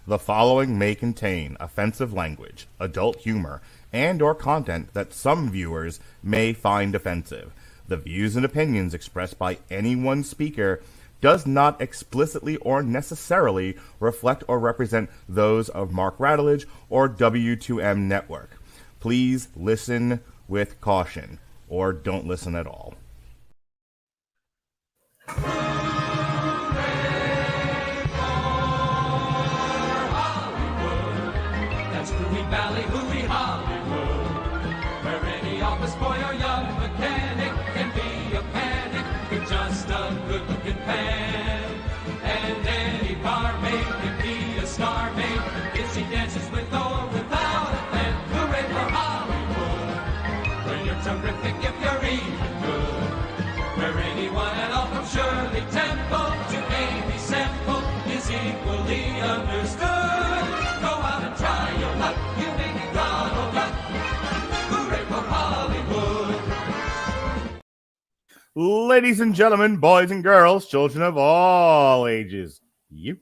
The following may contain offensive language, adult humor, and or content that some viewers may find offensive. The views and opinions expressed by any one speaker does not explicitly or necessarily reflect or represent those of Mark Radulich or W2M Network. Please listen with caution, or don't listen at all. Valley, hooey Hollywood, where any office boy or young mechanic can be a panic with just a good-looking pan. And any barmaid can be a star maid if she dances with or without a plan. Hooray for Hollywood, where you're terrific if you're even good, where anyone at all from Shirley Temple to Amy Semple is equally understood. Go out and try your luck. Ladies and gentlemen, boys and girls, children of all ages, you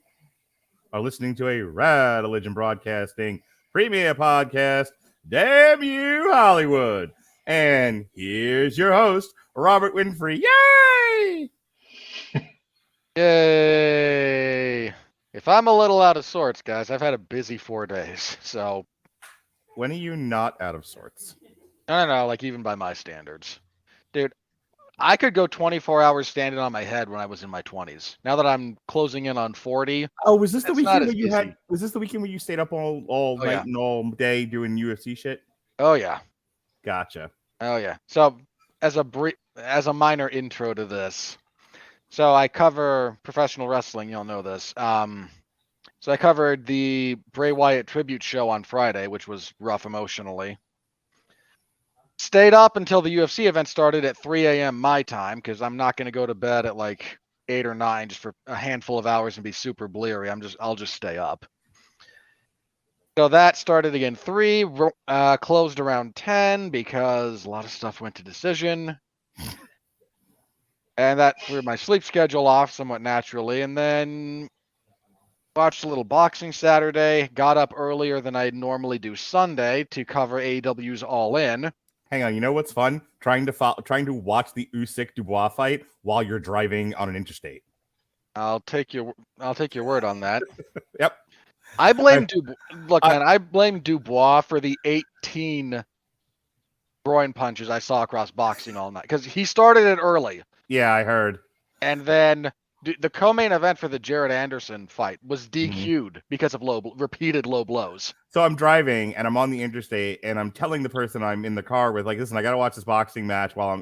are listening to a Radulich Broadcasting premiere podcast, Damn You Hollywood. And here's your host, Robert Winfree. Yay! Yay! If I'm a little out of sorts, guys, I've had a busy 4 days, so... When are you not out of sorts? I don't know, like even by my standards. Dude, I could go 24 hours standing on my head when I was in my 20s. Now that I'm closing in on 40. Oh, was this the weekend where you had? Was this the weekend where you stayed up all night and all day doing UFC shit? Oh yeah. Gotcha. Oh yeah. So as a minor intro to this, so I cover professional wrestling. You'll know this. So I covered the Bray Wyatt tribute show on Friday, which was rough emotionally. Stayed up until the UFC event started at 3 a.m. my time, because I'm not going to go to bed at like 8 or 9 just for a handful of hours and be super bleary. I'll just stay up. So that started again 3, closed around 10 because a lot of stuff went to decision. And that threw my sleep schedule off somewhat naturally. And then watched a little boxing Saturday, got up earlier than I normally do Sunday to cover AEW's All In. Hang on, you know what's fun? Trying to watch the Usyk Dubois fight while you're driving on an interstate. I'll take your word on that. Yep. I blame I blame Dubois for the 18 groin punches I saw across boxing all night, because he started it early. Yeah, I heard. And then the co-main event for the Jared Anderson fight was DQ'd because of repeated low blows. So I'm driving and I'm on the interstate and I'm telling the person I'm in the car with, like, listen, I got to watch this boxing match while I'm,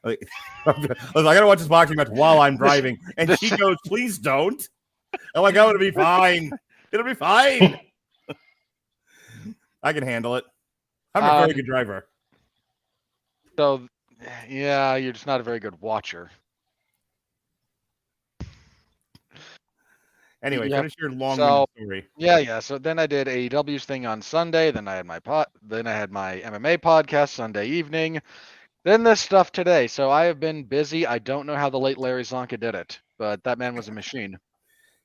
I got to watch this boxing match while I'm driving. And she goes, please don't. I'm like, oh, it'll be fine. It'll be fine. I can handle it. I'm a very good driver. So, yeah, you're just not a very good watcher. Anyway, finish your long story. Yeah. So then I did AEW's thing on Sunday. Then I had my MMA podcast Sunday evening. Then this stuff today. So I have been busy. I don't know how the late Larry Zonka did it, but that man was a machine.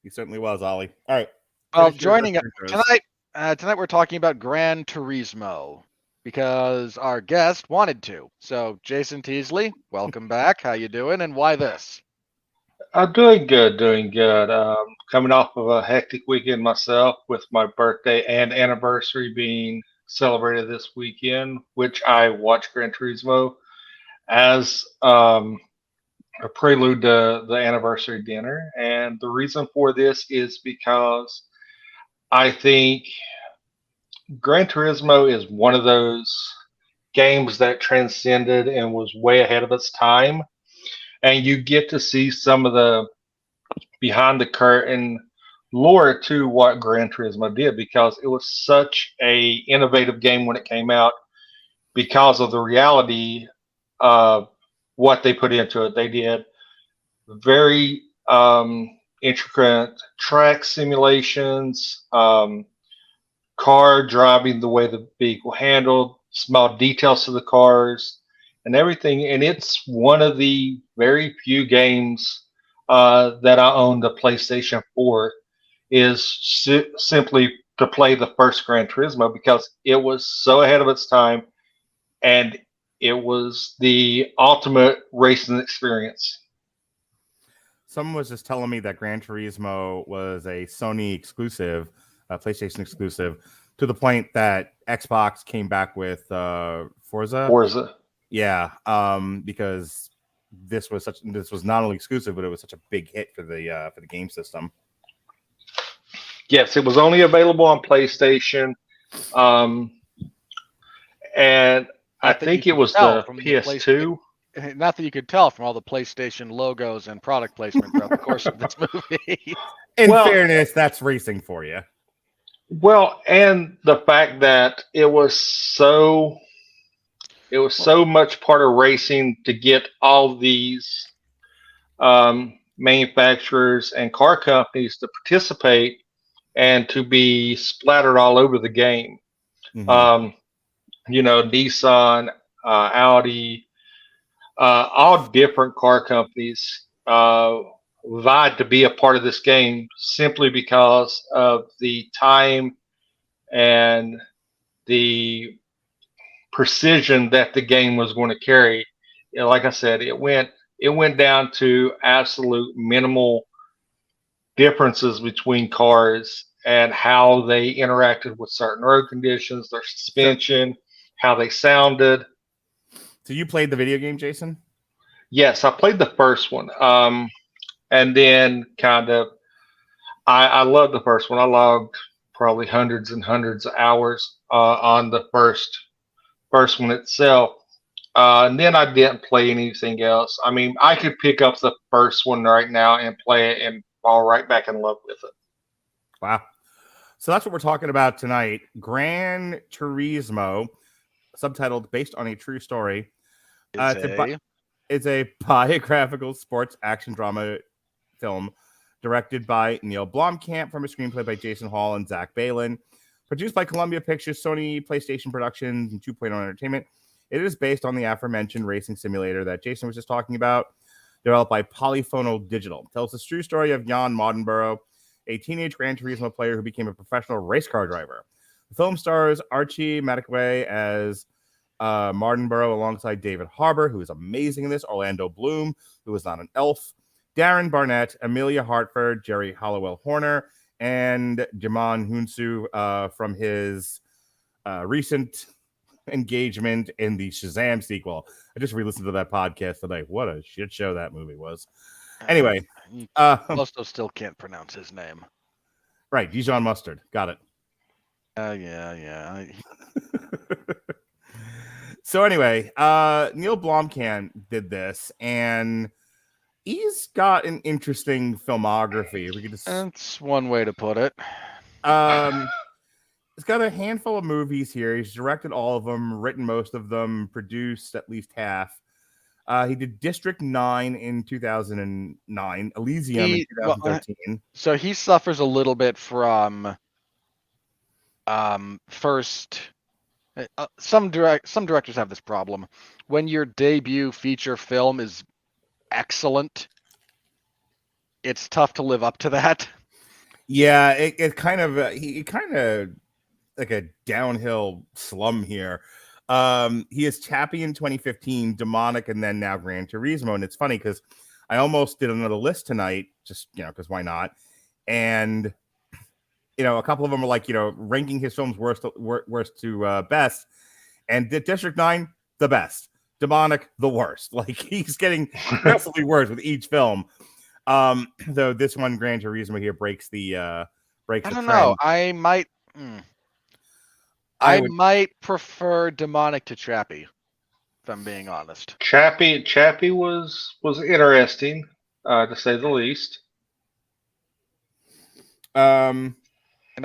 He certainly was, Ollie. All right. Well, joining us tonight we're talking about Gran Turismo because our guest wanted to. So Jason Teasley, welcome back. How you doing, and why this? I'm doing good. Coming off of a hectic weekend myself with my birthday and anniversary being celebrated this weekend, which I watched Gran Turismo as a prelude to the anniversary dinner. And the reason for this is because I think Gran Turismo is one of those games that transcended and was way ahead of its time. And you get to see some of the behind the curtain lore to what Gran Turismo did, because it was such a innovative game when it came out because of the reality of what they put into it. They did very intricate track simulations, car driving, the way the vehicle handled, small details to the cars and everything. And it's one of the very few games that I owned a PlayStation 4 is simply to play the first Gran Turismo because it was so ahead of its time, and it was the ultimate racing experience. Someone was just telling me that Gran Turismo was a Sony exclusive, PlayStation exclusive, to the point that Xbox came back with Forza. Yeah, because this was not only exclusive, but it was such a big hit for the game system. Yes, it was only available on PlayStation, and I think it was the PS2. Not that you could tell from all the PlayStation logos and product placement throughout the course of this movie. In fairness, that's racing for you. Well, and the fact that it was so much part of racing to get all these manufacturers and car companies to participate and to be splattered all over the game. Mm-hmm. Nissan, Audi, all different car companies vied to be a part of this game simply because of the time and the precision that the game was going to carry. Like I said, it went down to absolute minimal differences between cars and how they interacted with certain road conditions, their suspension, how they sounded. So you played the video game, Jason? Yes, I played the first one. And then I loved the first one. I logged probably hundreds and hundreds of hours on the first one itself. And then I didn't play anything else. I mean, I could pick up the first one right now and play it and fall right back in love with it. Wow. So that's what we're talking about tonight. Gran Turismo, subtitled Based on a True Story. It's a biographical sports action drama film directed by Neill Blomkamp from a screenplay by Jason Hall and Zach Baylin. Produced by Columbia Pictures, Sony PlayStation Productions, and 2.0 Entertainment. It is based on the aforementioned racing simulator that Jason was just talking about, developed by Polyphony Digital. It tells the true story of Jann Mardenborough, a teenage Gran Turismo player who became a professional race car driver. The film stars Archie Madekwe as Mardenborough alongside David Harbour, who is amazing in this, Orlando Bloom, who is not an elf, Darren Barnet, Emelia Hartford, Geri Halliwell Horner, and Djimon Hounsou from his recent engagement in the Shazam sequel. I just re-listened to that podcast today. What a shit show that movie was. Anyway. Most still can't pronounce his name. Right, Dijon Mustard. Got it. Yeah. So anyway, Neill Blomkamp did this, and he's got an interesting filmography. That's one way to put it. He's got a handful of movies here. He's directed all of them, written most of them, produced at least half. He did District 9 in 2009, Elysium in 2013. So he suffers a little bit from first. Some directors have this problem. When your debut feature film is excellent, it's tough to live up to that. Yeah, it kind of like a downhill slum here. He is Chappie in 2015, Demonic, and then now Gran Turismo. And it's funny because I almost did another list tonight, just because why not? And a couple of them are like ranking his films worst to best, and District 9 the best, Demonic the worst. Like he's getting progressively worse with each film. Though this one, Gran Turismo here, breaks the I don't know. I might prefer Demonic to Chappie, if I'm being honest. Chappie was interesting, to say the least. And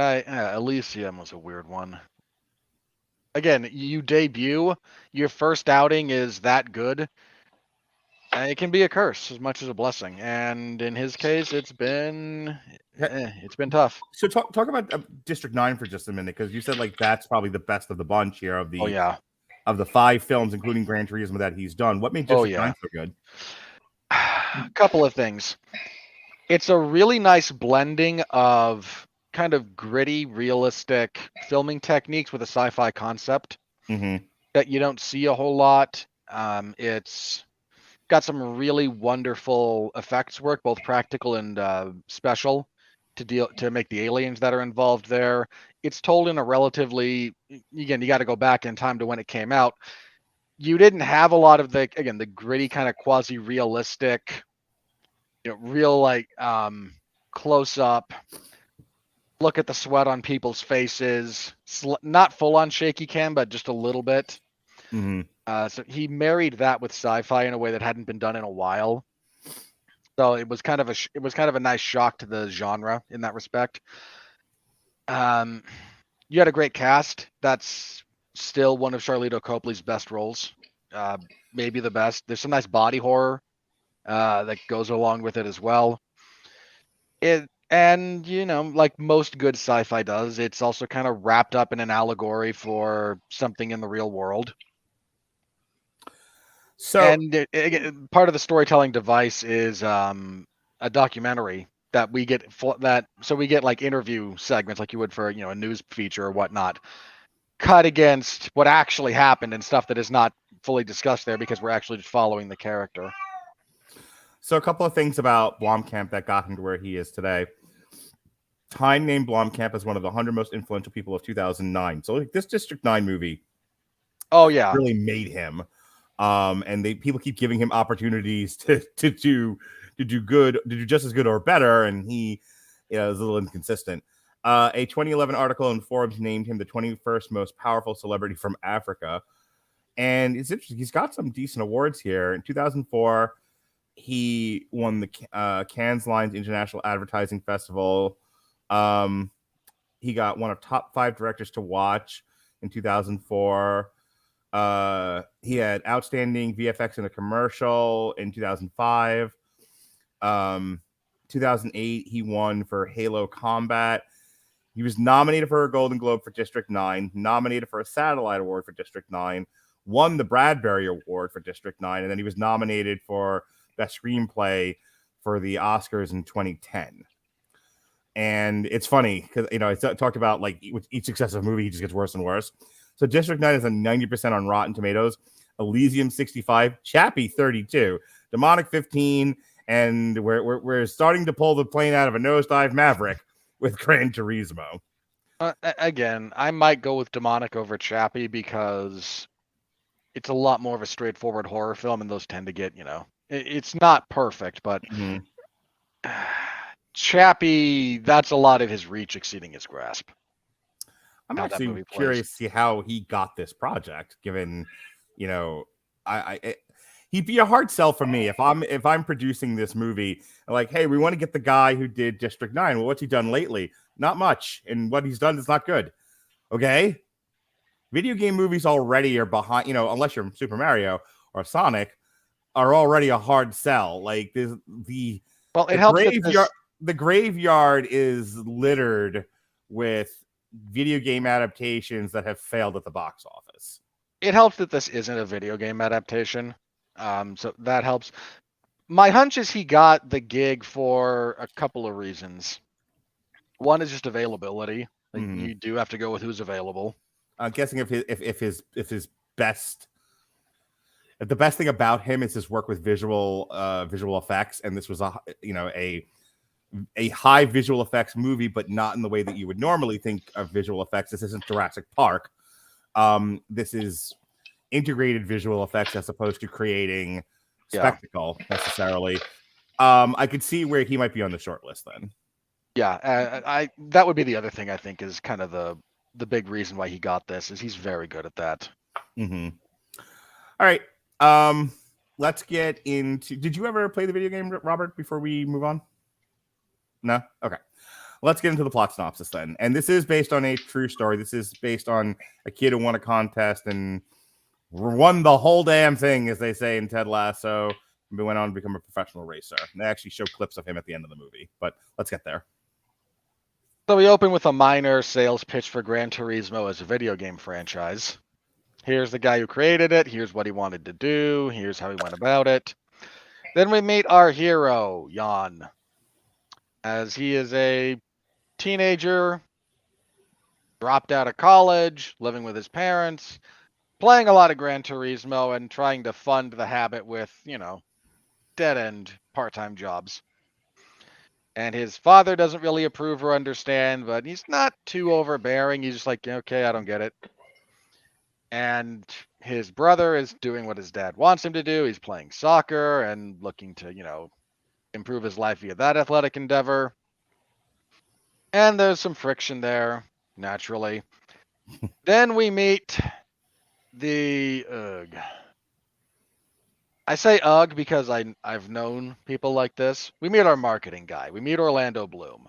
Elysium was a weird one. Again, you debut, your first outing is that good. It can be a curse as much as a blessing, and in his case, it's been tough. So talk about District 9 for just a minute, because you said like that's probably the best of the bunch here of the of the 5 films, including Gran Turismo, that he's done. What made District 9 so good? A couple of things. It's a really nice blending of kind of gritty, realistic filming techniques with a sci-fi concept Mm-hmm. that you don't see a whole lot. It's got some really wonderful effects work, both practical and special, to make the aliens that are involved there. It's told in a relatively, again, you got to go back in time to when it came out. You didn't have a lot of the gritty kind of quasi-realistic, real like close up look at the sweat on people's faces, not full on shaky cam, but just a little bit. Mm-hmm. So he married that with sci-fi in a way that hadn't been done in a while. So it was kind of a nice shock to the genre in that respect. You had a great cast. That's still one of Charlito Copley's best roles, maybe the best. There's some nice body horror that goes along with it as well. And like most good sci-fi does, it's also kind of wrapped up in an allegory for something in the real world. So, and part of the storytelling device is a documentary that we get so we get like interview segments like you would for a news feature or whatnot, cut against what actually happened and stuff that is not fully discussed there because we're actually just following the character. So a couple of things about Blomkamp that got him to where he is today. Time named Blomkamp as one of the 100 most influential people of 2009. So like, this District 9 movie, really made him. And people keep giving him opportunities to do good, to do just as good or better, and he is a little inconsistent. A 2011 article in Forbes named him the 21st most powerful celebrity from Africa. And it's interesting. He's got some decent awards here. In 2004, he won the Cannes Lions International Advertising Festival. He got one of top 5 directors to watch in 2004. He had outstanding VFX in a commercial in 2005. 2008, he won for Halo Combat. He was nominated for a Golden Globe for District 9, nominated for a Satellite Award for District 9, won the Bradbury Award for District 9, and then he was nominated for Best Screenplay for the Oscars in 2010. And it's funny because, I talked about like with each successive movie, he just gets worse and worse. So District 9 is a 90% on Rotten Tomatoes, Elysium 65, Chappie 32, Demonic 15, and we're starting to pull the plane out of a nosedive Maverick with Gran Turismo. Again, I might go with Demonic over Chappie because it's a lot more of a straightforward horror film, and those tend to get, it's not perfect, but Chappie, that's a lot of his reach exceeding his grasp. I'm actually curious to see how he got this project, given, he'd be a hard sell for me if I'm producing this movie. Like, hey, we want to get the guy who did District 9. Well, what's he done lately? Not much, and what he's done is not good. Okay, video game movies already are behind. Unless you're Super Mario or Sonic, are already a hard sell. Like the graveyard is littered with video game adaptations that have failed at the box office. It helps that this isn't a video game adaptation. So that helps. My hunch is he got the gig for a couple of reasons. One is just availability. Like you do have to go with who's available. I'm guessing if the best thing about him is his work with visual effects, and this was a high visual effects movie, but not in the way that you would normally think of visual effects. This isn't Jurassic Park. This is integrated visual effects as opposed to creating spectacle necessarily. I could see where he might be on the short list then. Yeah, that would be the other thing I think is kind of the big reason why he got this is he's very good at that. Mm-hmm. All right. Let's get into. Did you ever play the video game, Robert? Before we move on. No? Okay. Let's get into the plot synopsis then. And this is based on a true story. This is based on a kid who won a contest and won the whole damn thing, as they say in Ted Lasso, and went on to become a professional racer. And they actually show clips of him at the end of the movie. But let's get there. So we open with a minor sales pitch for Gran Turismo as a video game franchise. Here's the guy who created it. Here's what he wanted to do. Here's how he went about it. Then we meet our hero, Jann. as he is a teenager, dropped out of college, living with his parents, playing a lot of Gran Turismo and trying to fund the habit with, dead-end part-time jobs. And his father doesn't really approve or understand, but he's not too overbearing. He's just like, okay, I don't get it. And his brother is doing what his dad wants him to do. He's playing soccer and looking to, improve his life via that athletic endeavor. And there's some friction there, naturally. Then we meet the I say because I've known people like this. We meet our marketing guy. We meet Orlando Bloom.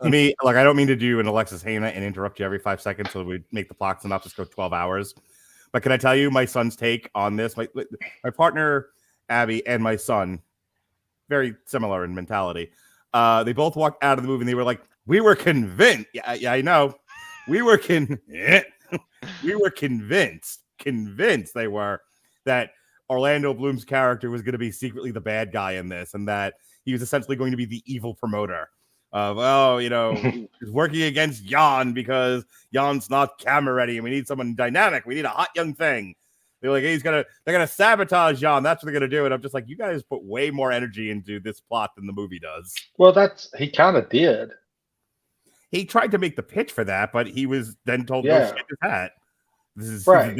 I don't mean to do an Alexis Hana and interrupt you every 5 seconds so we make the plot synopsis go 12 hours. But can I tell you my son's take on this? My partner, Abby, and my son, very similar in mentality. They both walked out of the movie and they were like, we were convinced. Yeah, I know. We were convinced they were that Orlando Bloom's character was going to be secretly the bad guy in this and that he was essentially going to be the evil promoter of, he's working against Jann because Jann's not camera ready and we need someone dynamic. We need a hot young thing. They're like, they're going to sabotage Jann. That's what they're going to do. And I'm just like, you guys put way more energy into this plot than the movie does. Well, he kind of did. He tried to make the pitch for that, but he was then told, Yeah. "No shit is that." This is right.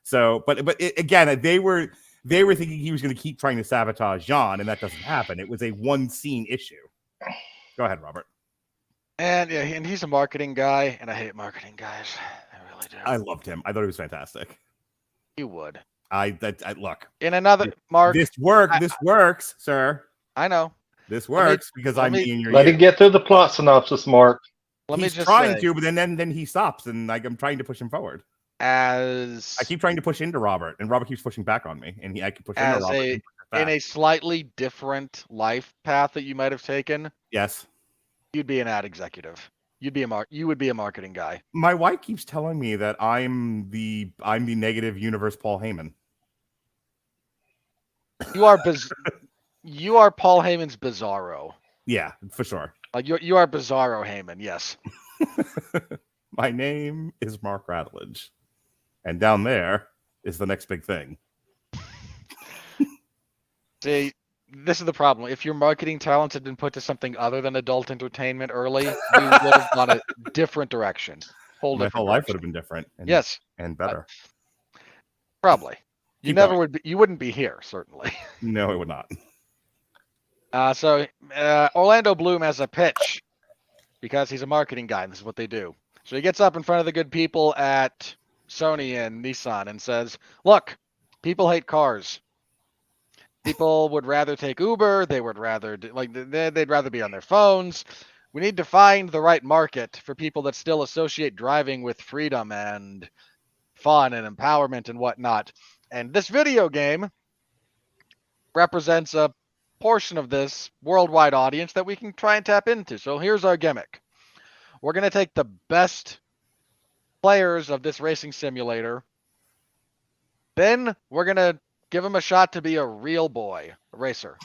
So, again, they were thinking he was going to keep trying to sabotage Jann, and that doesn't happen. It was a one scene issue. Go ahead, Robert. And he's a marketing guy, and I hate marketing guys. I really do. I loved him. I thought he was fantastic. You would. I look. In another Mark. This works, sir. I know. This works because I'm in your. Let him get through the plot synopsis, Mark. He's trying to, but then he stops, and I'm trying to push him forward. As I keep trying to push into Robert, and Robert keeps pushing back on me, and I can push into Robert. In a slightly different life path that you might have taken. Yes. You'd be an ad executive. You would be a marketing guy. My wife keeps telling me that I'm the negative universe Paul Heyman. You are Paul Heyman's Bizarro. Yeah, for sure. Like you are Bizarro Heyman, yes. My name is Mark Radulich. And down there is the next big thing. See, this is the problem. If your marketing talents had been put to something other than adult entertainment early, you would have gone a different direction. My whole life would have been different. Yes. And better. Probably. You wouldn't be here, certainly. No, it would not. So Orlando Bloom has a pitch because he's a marketing guy, and this is what they do. So he gets up in front of the good people at Sony and Nissan and says, look, people hate cars. People would rather take Uber. They would rather they'd rather be on their phones. We need to find the right market for people that still associate driving with freedom and fun and empowerment and whatnot. And this video game represents a portion of this worldwide audience that we can try and tap into. So here's our gimmick. We're going to take the best players of this racing simulator. Then we're going to give them a shot to be a real boy, a racer.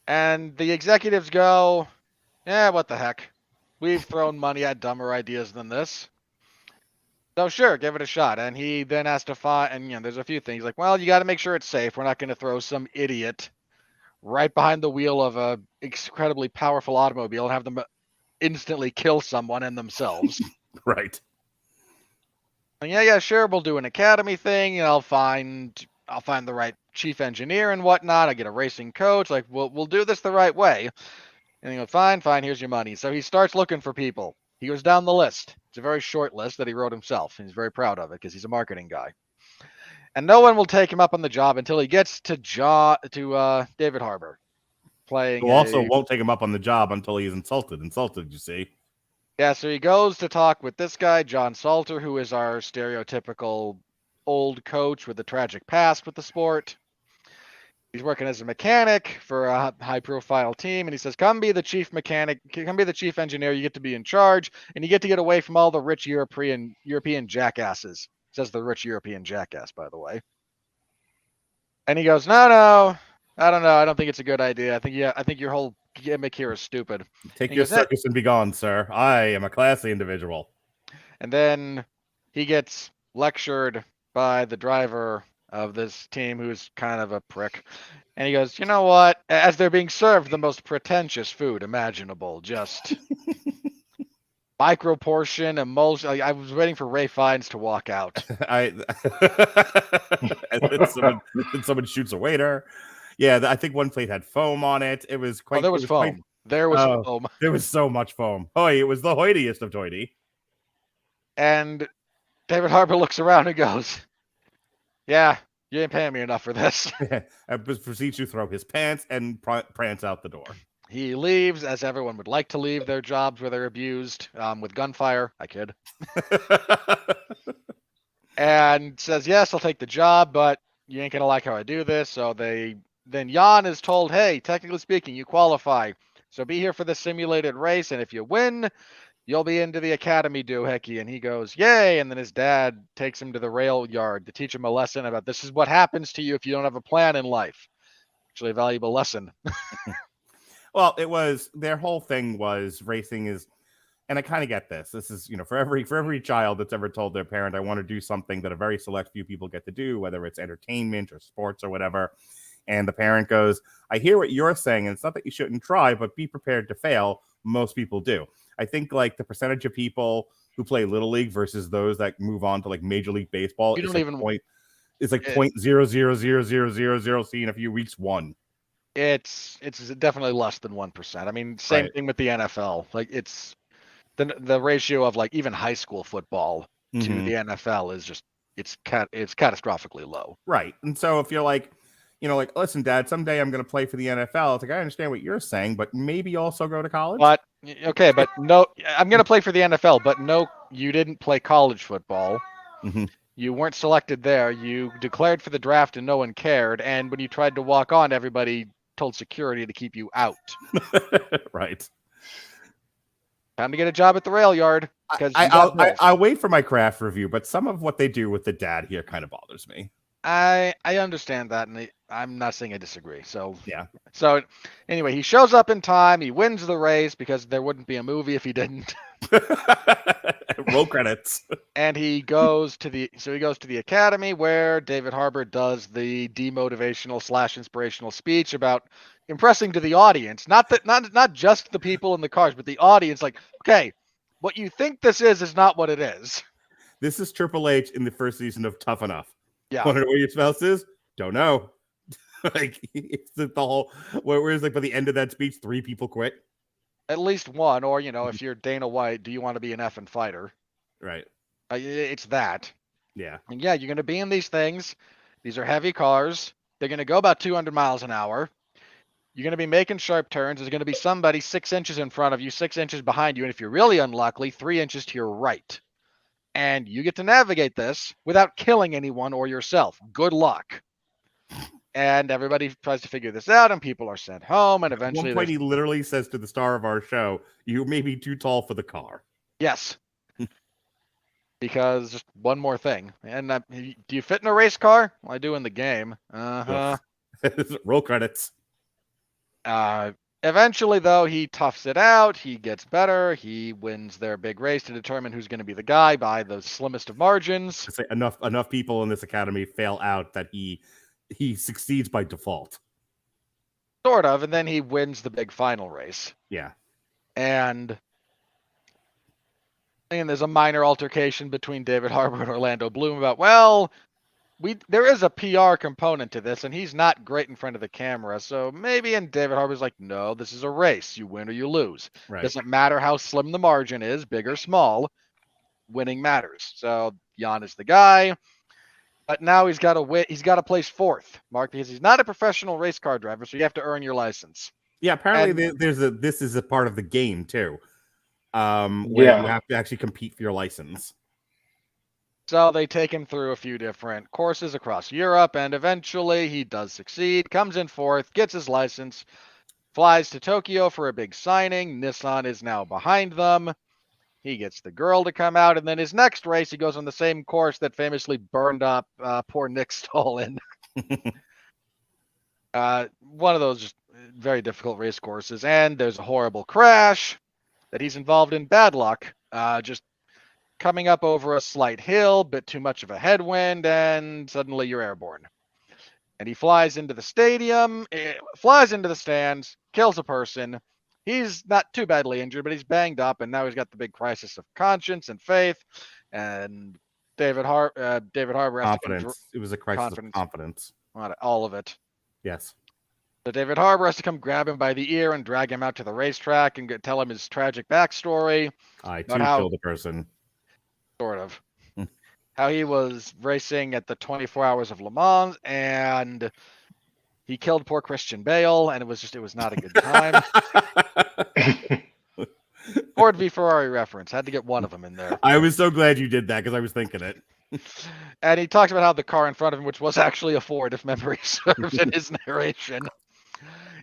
And the executives go, yeah, what the heck? We've thrown money at dumber ideas than this. So sure, give it a shot. And he then has to find, and there's a few things like, well, you got to make sure it's safe. We're not going to throw some idiot right behind the wheel of a incredibly powerful automobile and have them instantly kill someone and themselves. Right. And yeah, sure, we'll do an academy thing, and I'll find the right chief engineer and whatnot. I get a racing coach. Like, we'll do this the right way. And he goes, fine, here's your money. So he starts looking for people. He goes down the list. It's a very short list that he wrote himself. He's very proud of it because he's a marketing guy. And no one will take him up on the job until he gets to David Harbour playing. Who also won't take him up on the job until he's insulted. You see. Yeah, so he goes to talk with this guy, John Salter, who is our stereotypical old coach with a tragic past with the sport. He's working as a mechanic for a high-profile team, and he says, come be the chief mechanic, come be the chief engineer, you get to be in charge, and you get to get away from all the rich European jackasses. Says the rich European jackass, by the way. And he goes, no, I don't know. I don't think it's a good idea. I think your whole gimmick here is stupid. Take He your goes, "Eh." circus and be gone, sir. I am a classy individual. And then he gets lectured by the driver of this team, who's kind of a prick. And he goes, you know what? As they're being served the most pretentious food imaginable, just micro portion, emulsion. I was waiting for Ray Fiennes to walk out. And then someone shoots a waiter. Yeah, I think one plate had foam on it. It was quite. Oh, there was foam. There was foam. There was so much foam. Oh, it was the hoitiest of hoity. And David Harbour looks around and goes, yeah, you ain't paying me enough for this. And proceeds to throw his pants and prance out the door. He leaves, as everyone would like to leave their jobs where they're abused, with gunfire. I kid. And says, yes, I'll take the job, but you ain't going to like how I do this. So then Jann is told, hey, technically speaking, you qualify. So be here for the simulated race. And if you win, you'll be into the academy doohickey. And he goes, yay. And then his dad takes him to the rail yard to teach him a lesson about this is what happens to you if you don't have a plan in life. Actually, a valuable lesson. Well, it was, their whole thing was racing is, and I kind of get this. This is, for every child that's ever told their parent, I want to do something that a very select few people get to do, whether it's entertainment or sports or whatever. And the parent goes, I hear what you're saying, and it's not that you shouldn't try, but be prepared to fail. Most people do. I think like the percentage of people who play Little League versus those that move on to like Major League Baseball You don't even it's like 0.00000 see in a few weeks one. It's definitely less than 1%. I mean, same thing with the NFL. Like it's the ratio of like even high school football to the NFL is just it's catastrophically low. Right. And so if you're like, like, listen, Dad, someday I'm going to play for the NFL. It's like, I understand what you're saying, but maybe also go to college. But okay, but no, I'm going to play for the NFL, but no, you didn't play college football. Mm-hmm. You weren't selected there. You declared for the draft and no one cared. And when you tried to walk on, everybody told security to keep you out. Right. Time to get a job at the rail yard. I'll wait for my craft review, but some of what they do with the dad here kind of bothers me. I understand that, and I'm not saying I disagree. So yeah. So anyway, he shows up in time. He wins the race because there wouldn't be a movie if he didn't. Roll credits. And he goes to the academy where David Harbour does the demotivational / inspirational speech about impressing to the audience, not just the people in the cars, but the audience. Like, okay, what you think this is not what it is. This is Triple H in the first season of Tough Enough. Yeah. Want to know what your spouse is? Don't know. Like it's the whole whereas like by the end of that speech, 3 people quit. At least one, or if you're Dana White, do you want to be an effing fighter? Right. It's that. Yeah. And yeah, you're going to be in these things. These are heavy cars. They're going to go about 200 miles an hour. You're going to be making sharp turns. There's going to be somebody 6 inches in front of you, 6 inches behind you, and if you're really unlucky, 3 inches to your right. And you get to navigate this without killing anyone or yourself. Good luck. And everybody tries to figure this out, and people are sent home, and eventually... At one point, he literally says to the star of our show, you may be too tall for the car. Yes. Because just one more thing. And do you fit in a race car? Well, I do in the game. Uh-huh. Roll credits. Eventually, though, he toughs it out. He gets better. He wins their big race to determine who's going to be the guy by the slimmest of margins. Enough people in this academy fail out that he succeeds by default. Sort of, and then he wins the big final race. Yeah. And there's a minor altercation between David Harbour and Orlando Bloom about, well, there is a PR component to this, and he's not great in front of the camera. So maybe, and David Harbour's like, no, this is a race. You win or you lose. Right. Doesn't matter how slim the margin is, big or small, winning matters. So Jann is the guy. But now he's got to win. He's got to place 4th, Mark, because he's not a professional race car driver, so you have to earn your license. Yeah, apparently this is a part of the game too, where you have to actually compete for your license. So they take him through a few different courses across Europe, and eventually he does succeed, comes in 4th, gets his license, flies to Tokyo for a big signing. Nissan is now behind them. He gets the girl to come out, and then his next race, he goes on the same course that famously burned up poor Nick Stoll in. One of those just very difficult race courses, and there's a horrible crash that he's involved in. Bad luck. Just coming up over a slight hill, bit too much of a headwind, and suddenly you're airborne. And he flies into the stadium, flies into the stands, kills a person. He's not too badly injured, but he's banged up, and now he's got the big crisis of conscience and faith. And David Harbour has Confidence. It was a crisis of confidence. All of it. Yes. So David Harbour has to come grab him by the ear and drag him out to the racetrack and tell him his tragic backstory. I too killed a person. Sort of. How he was racing at the 24 Hours of Le Mans and he killed poor Christian Bale, and it was not a good time. Ford v Ferrari reference. Had to get one of them in there. I was so glad you did that because I was thinking it. And he talks about how the car in front of him, which was actually a Ford, if memory serves, in his narration,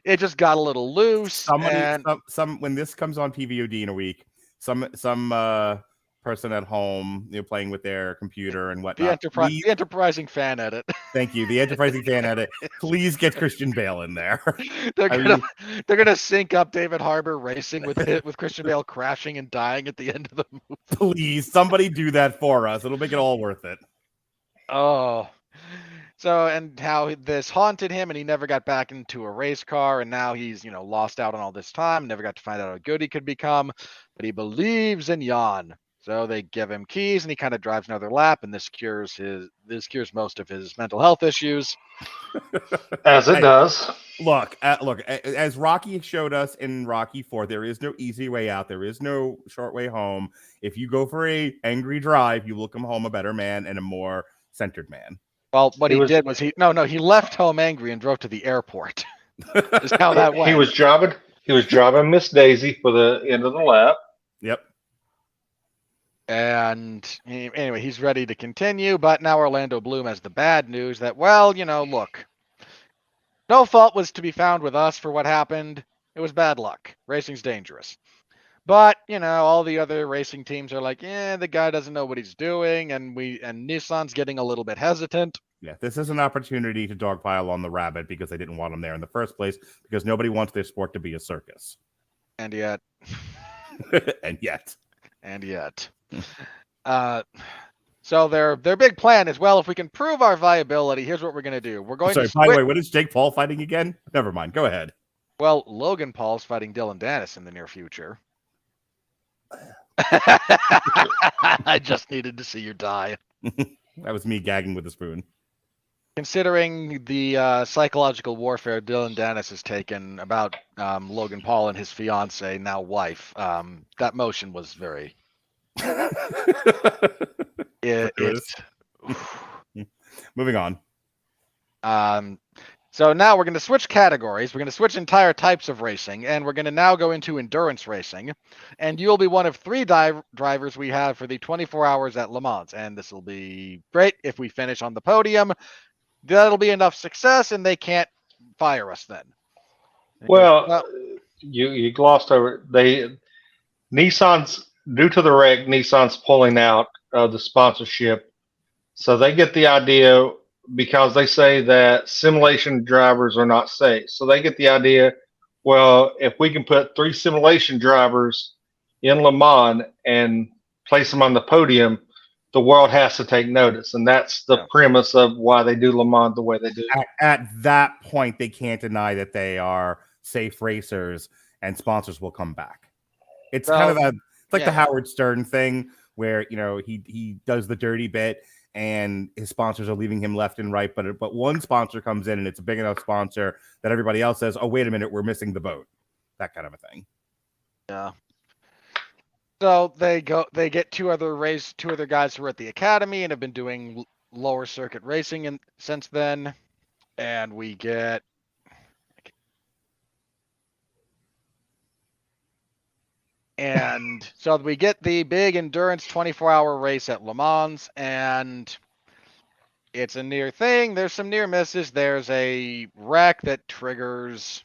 it just got a little loose. When this comes on PVOD in a week, some person at home, playing with their computer and whatnot. The enterprising fan edit. Thank you, the enterprising fan edit. Please get Christian Bale in there. They're gonna sync up David Harbour racing with Christian Bale crashing and dying at the end of the movie. Please, somebody do that for us. It'll make it all worth it. Oh. So, and how this haunted him, and he never got back into a race car, and now he's, lost out on all this time, never got to find out how good he could become, but he believes in Jann. So they give him keys, and he kind of drives another lap, and this cures most of his mental health issues. As it does. Look, as Rocky showed us in Rocky 4, there is no easy way out. There is no short way home. If you go for a angry drive, you will come home a better man and a more centered man. Well, what he did was he left home angry and drove to the airport. Is how that went. He was driving Miss Daisy for the end of the lap. Yep. And anyway, he's ready to continue, but now Orlando Bloom has the bad news that, look, no fault was to be found with us for what happened. It was bad luck. Racing's dangerous. But, all the other racing teams are like, the guy doesn't know what he's doing, and Nissan's getting a little bit hesitant. Yeah, this is an opportunity to dogpile on the rabbit because they didn't want him there in the first place, because nobody wants their sport to be a circus. And yet. And yet. So their big plan is, if we can prove our viability, here's what we're going to do. We're going by the way, what is Jake Paul fighting again? Never mind. Go ahead. Well, Logan Paul's fighting Dylan Dennis in the near future. I just needed to see you die. That was me gagging with a spoon. Considering the psychological warfare Dylan Dennis has taken about Logan Paul and his fiance, now wife, that motion was very... Moving on. So now we're going to switch categories. We're going to switch entire types of racing, and we're going to now go into endurance racing. And you'll be one of 3 drivers we have for the 24 hours at Le Mans. And this will be great if we finish on the podium. That'll be enough success, and they can't fire us then. Well, you glossed over Nissan's, due to the wreck, Nissan's pulling out of the sponsorship. So they get the idea, because they say that simulation drivers are not safe. So they get the idea, if we can put 3 simulation drivers in Le Mans and place them on the podium, the world has to take notice. And that's the premise of why they do Le Mans the way they do. At that point, they can't deny that they are safe racers and sponsors will come back. It's kind of the Howard Stern thing where, he does the dirty bit and his sponsors are leaving him left and right. But one sponsor comes in and it's a big enough sponsor that everybody else says, oh, wait a minute, we're missing the boat. That kind of a thing. Yeah. So they get two other guys who are at the academy and have been doing lower circuit racing since then. And we get so we get the big endurance 24-hour race at Le Mans, and it's a near thing. There's some near misses. There's a wreck that triggers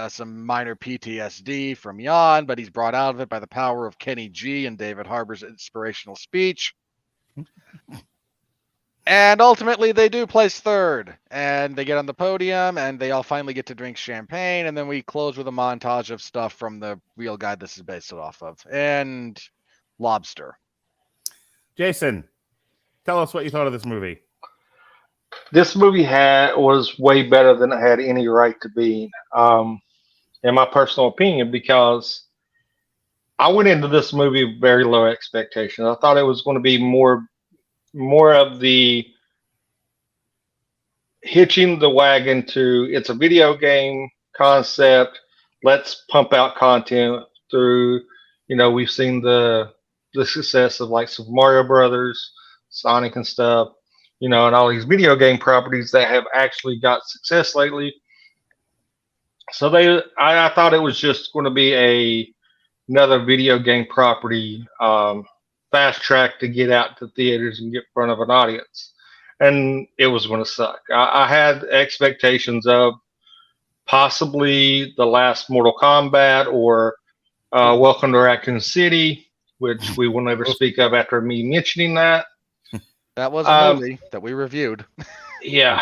some minor PTSD from Jann, but he's brought out of it by the power of Kenny G and David Harbour's inspirational speech. And ultimately, they do place third, and they get on the podium, and they all finally get to drink champagne, and then we close with a montage of stuff from the real guy this is based off of, and Lobster. Jason, tell us what you thought of this movie. This movie was way better than it had any right to be, in my personal opinion, because I went into this movie with very low expectations. I thought it was going to be more of the hitching the wagon to it's a video game concept. Let's pump out content through. We've seen the success of like Super Mario Brothers, Sonic, and stuff. And all these video game properties that have actually got success lately. So I thought it was just going to be another video game property, fast track to get out to theaters and get in front of an audience, and it was going to suck. I had expectations of possibly the last Mortal Kombat or Welcome to Raccoon City, which we will never speak of after me mentioning that. That was a movie that we reviewed. Yeah.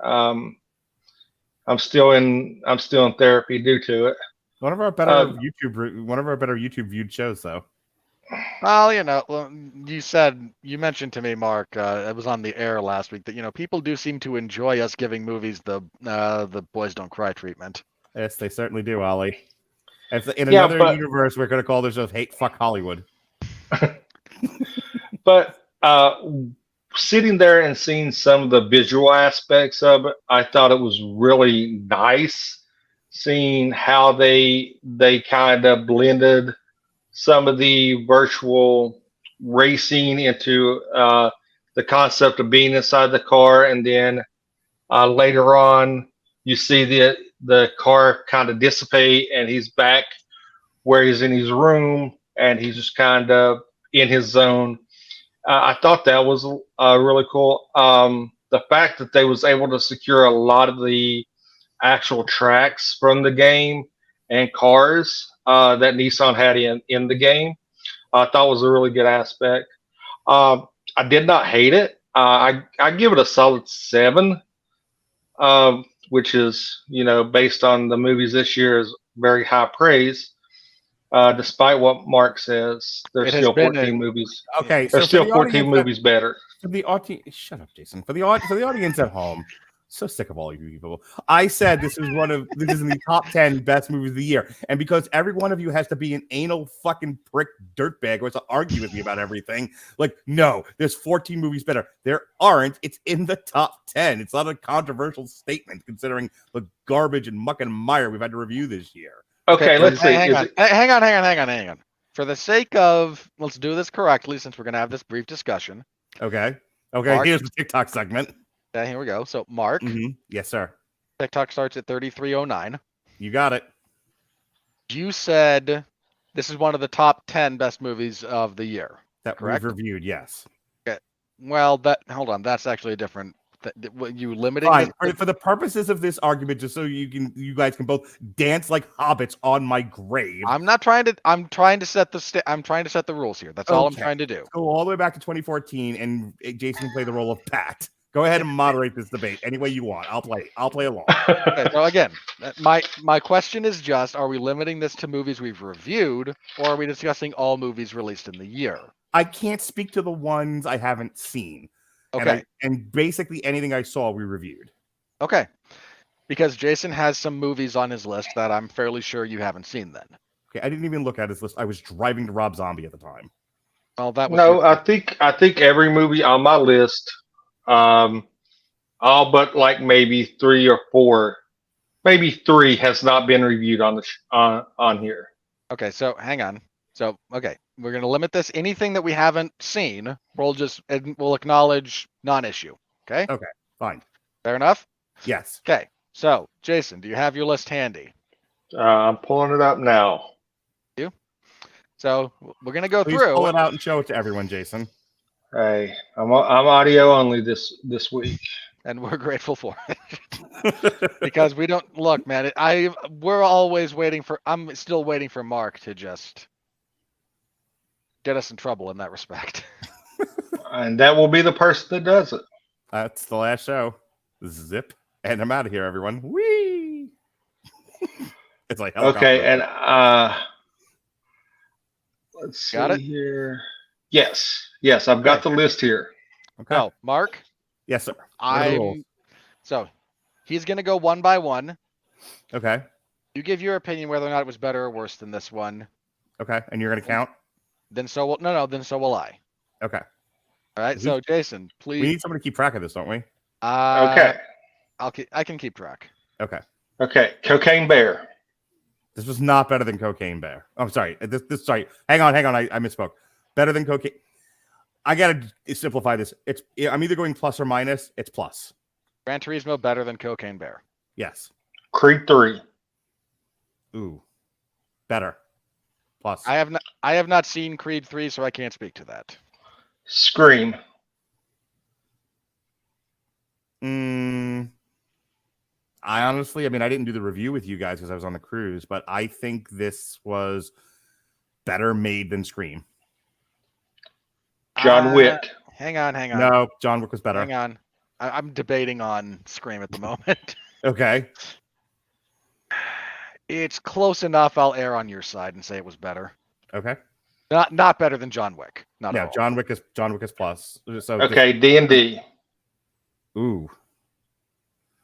I'm still in therapy due to it. One of our better YouTube viewed shows, though. Well, you mentioned to me, Mark, it was on the air last week that people do seem to enjoy us giving movies the boys don't cry treatment. Yes, they certainly do, Ollie. In another universe, we're going to call this show "Hate Fuck Hollywood." But sitting there and seeing some of the visual aspects of it, I thought it was really nice seeing how they kind of blended some of the virtual racing into the concept of being inside the car, and then later on you see the car kind of dissipate and he's back where he's in his room and he's just kind of in his zone. I thought that was really cool. The fact that they was able to secure a lot of the actual tracks from the game and cars that Nissan had in the game, I thought was a really good aspect. I did not hate it. I give it a solid 7, which is, based on the movies this year, is very high praise. Despite what Mark says, there's still 14 movies. Okay, there's still 14 movies better. For the audience, shut up, Jason. For the audience at home, so sick of all you people. I said this is in the top 10 best movies of the year, and because every one of you has to be an anal fucking prick dirtbag or has to argue with me about everything, like, no, there's 14 movies better. There aren't. It's in the top 10. It's not a controversial statement considering the garbage and muck and mire we've had to review this year. Okay, let's see. Hang on. For the sake of, let's do this correctly since we're going to have this brief discussion. Okay. Mark, here's the TikTok segment. Yeah, here we go. So, Mark. Mm-hmm. Yes, sir. TikTok starts at 3309. You got it. You said this is one of the top 10 best movies of the year. That correct? We've reviewed, yes. Okay. Well, hold on. That's actually a different. You limiting Fine. For the purposes of this argument, just so you guys can both dance like hobbits on my grave. I'm trying to set the rules here. That's all I'm trying to do. Go all the way back to 2014, and Jason can play the role of Pat. Go ahead and moderate this debate any way you want. I'll play along. Okay, so again, my question is just: are we limiting this to movies we've reviewed, or are we discussing all movies released in the year? I can't speak to the ones I haven't seen. Okay. And basically anything I saw, we reviewed. Okay. Because Jason has some movies on his list that I'm fairly sure you haven't seen then. Okay, I didn't even look at his list. I was driving to Rob Zombie at the time. Well, that was no. I think every movie on my list, all but like maybe 3 or 4, maybe 3 has not been reviewed on here. Okay, so hang on. So okay, we're gonna limit this. Anything that we haven't seen, we'll acknowledge non-issue. Okay. Okay. Fine. Fair enough. Yes. Okay. So, Jason, do you have your list handy? I'm pulling it up now. You? So we're gonna go Please through. Pull it out and show it to everyone, Jason. Hey, I'm audio only this week, and we're grateful for it because we don't look, man. We're always waiting for. I'm still waiting for Mark to just get us in trouble in that respect. And that will be the person that does it. That's the last show. Zip. And I'm out of here, everyone. Whee! It's like helicopter. Okay, and let's see Got it? here. Yes, I've got the list here. Okay. No, Mark. Yes, sir. What are the rules? So he's gonna go one by one. Okay. You give your opinion whether or not it was better or worse than this one. Okay. And you're gonna count? Then so will then so will I. Okay. All right. So Jason, please. We need somebody to keep track of this, don't we? Okay. I can keep track. Okay. Okay. Cocaine Bear. This was not better than Cocaine Bear. Oh, I'm sorry. Sorry. Hang on. I misspoke. Better than Cocaine. I gotta simplify this. I'm either going plus or minus. It's plus. Gran Turismo better than Cocaine Bear. Yes. Creed 3. Ooh. Better. Plus. I have not seen Creed 3, so I can't speak to that. Scream. I honestly, I didn't do the review with you guys because I was on the cruise, but I think this was better made than Scream. John Wick. Hang on. No, John Wick was better. Hang on. I'm debating on Scream at the moment. Okay. It's close enough. I'll err on your side and say it was better. Okay. Not better than John Wick. Not at all. John Wick is plus. So Okay, D&D. Ooh.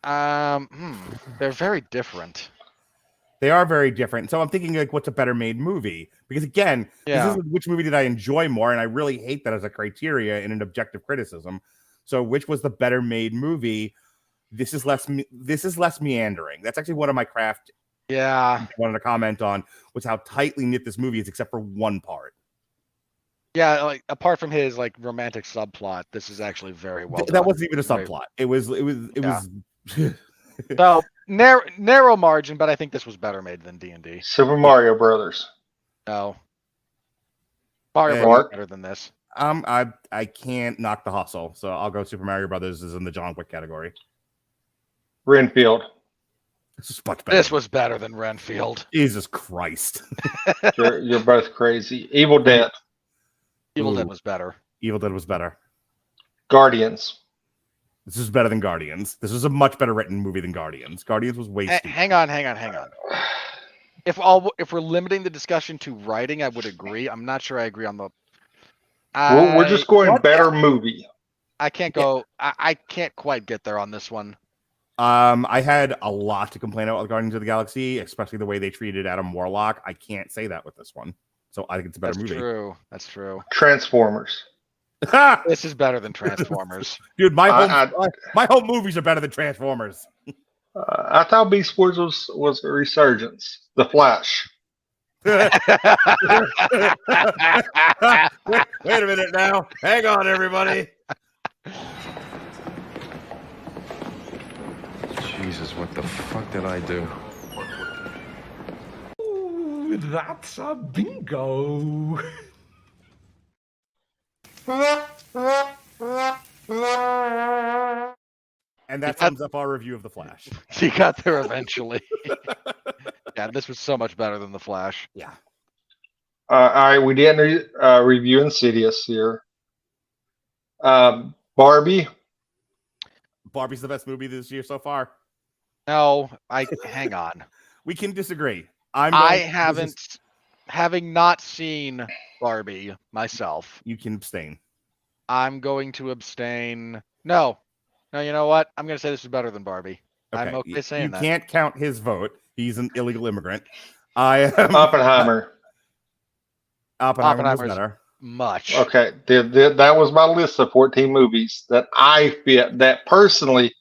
They're very different. They are very different. So I'm thinking, like, what's a better made movie? Because again, this is which movie did I enjoy more? And I really hate that as a criteria in an objective criticism. So which was the better made movie? This is less meandering. That's actually one of my craft. Yeah. I wanted to comment on was how tightly knit this movie is, except for one part. Yeah, like apart from his like romantic subplot, this is actually very well done. That wasn't even a subplot. It was. So narrow margin, but I think this was better made than D&D. Super Mario Brothers. No. Mario Brothers is better than this. I can't knock the hustle, so I'll go Super Mario Brothers is in the John Wick category. Renfield. This is much better. This was better than Renfield. Jesus Christ. You're both crazy. Evil Dead. Evil Dead was better. Evil Dead was better. Guardians. This is better than Guardians. This was a much better written movie than Guardians. Guardians was way stupid. Hang on. If we're limiting the discussion to writing, I would agree. I'm not sure I agree on the. We're just going better movie. I can't go. I can't quite get there on this one. I had a lot to complain about with Guardians of the Galaxy, especially the way they treated Adam Warlock. I can't say that with this one. So I think it's a better movie. That's true. Transformers. This is better than Transformers. Dude, my whole movies are better than Transformers. I thought Beast Wars was a resurgence. The Flash. Wait a minute now. Hang on, everybody. Jesus, what the fuck did I do? Ooh, that's a bingo. And that sums up our review of The Flash. He got there eventually. Yeah, this was so much better than The Flash. Yeah. All right, we didn't review Insidious here. Barbie. Barbie's the best movie this year so far. No, hang on. We can disagree. Having not seen Barbie myself. You can abstain. I'm going to abstain. No, you know what? I'm going to say this is better than Barbie. Okay. I'm okay saying that. You can't count his vote. He's an illegal immigrant. Oppenheimer. Oppenheimer was better. Much. Okay, that was my list of 14 movies that I fit. That personally,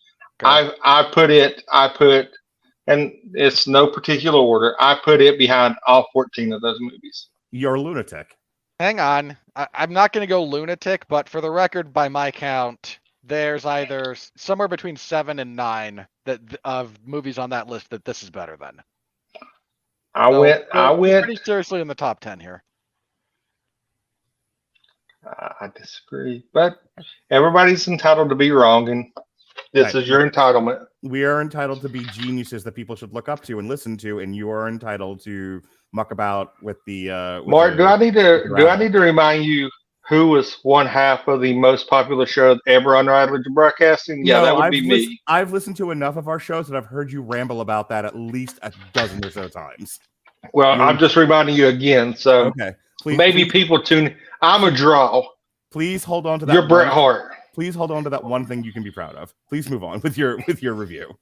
okay. I put, and it's no particular order. I put it behind all 14 of those movies. You're a lunatic. Hang on. I'm not going to go lunatic, but for the record, by my count, there's either somewhere between 7 and 9 of movies on that list that this is better than. I went pretty seriously in the top 10 here. I disagree, but everybody's entitled to be wrong, and this is your entitlement. We are entitled to be geniuses that people should look up to and listen to, and you are entitled to muck about with the. Mark, do I need to remind you who was one half of the most popular show ever on Radulich Broadcasting? Yeah, No, that would be me. I've listened to enough of our shows that I've heard you ramble about that at least a dozen or so times. Well, I'm just reminding you again. So Okay. maybe people tune. I'm a draw. Please hold on to that. You're Bret Hart. Please hold on to that one thing you can be proud of. Please move on with your review.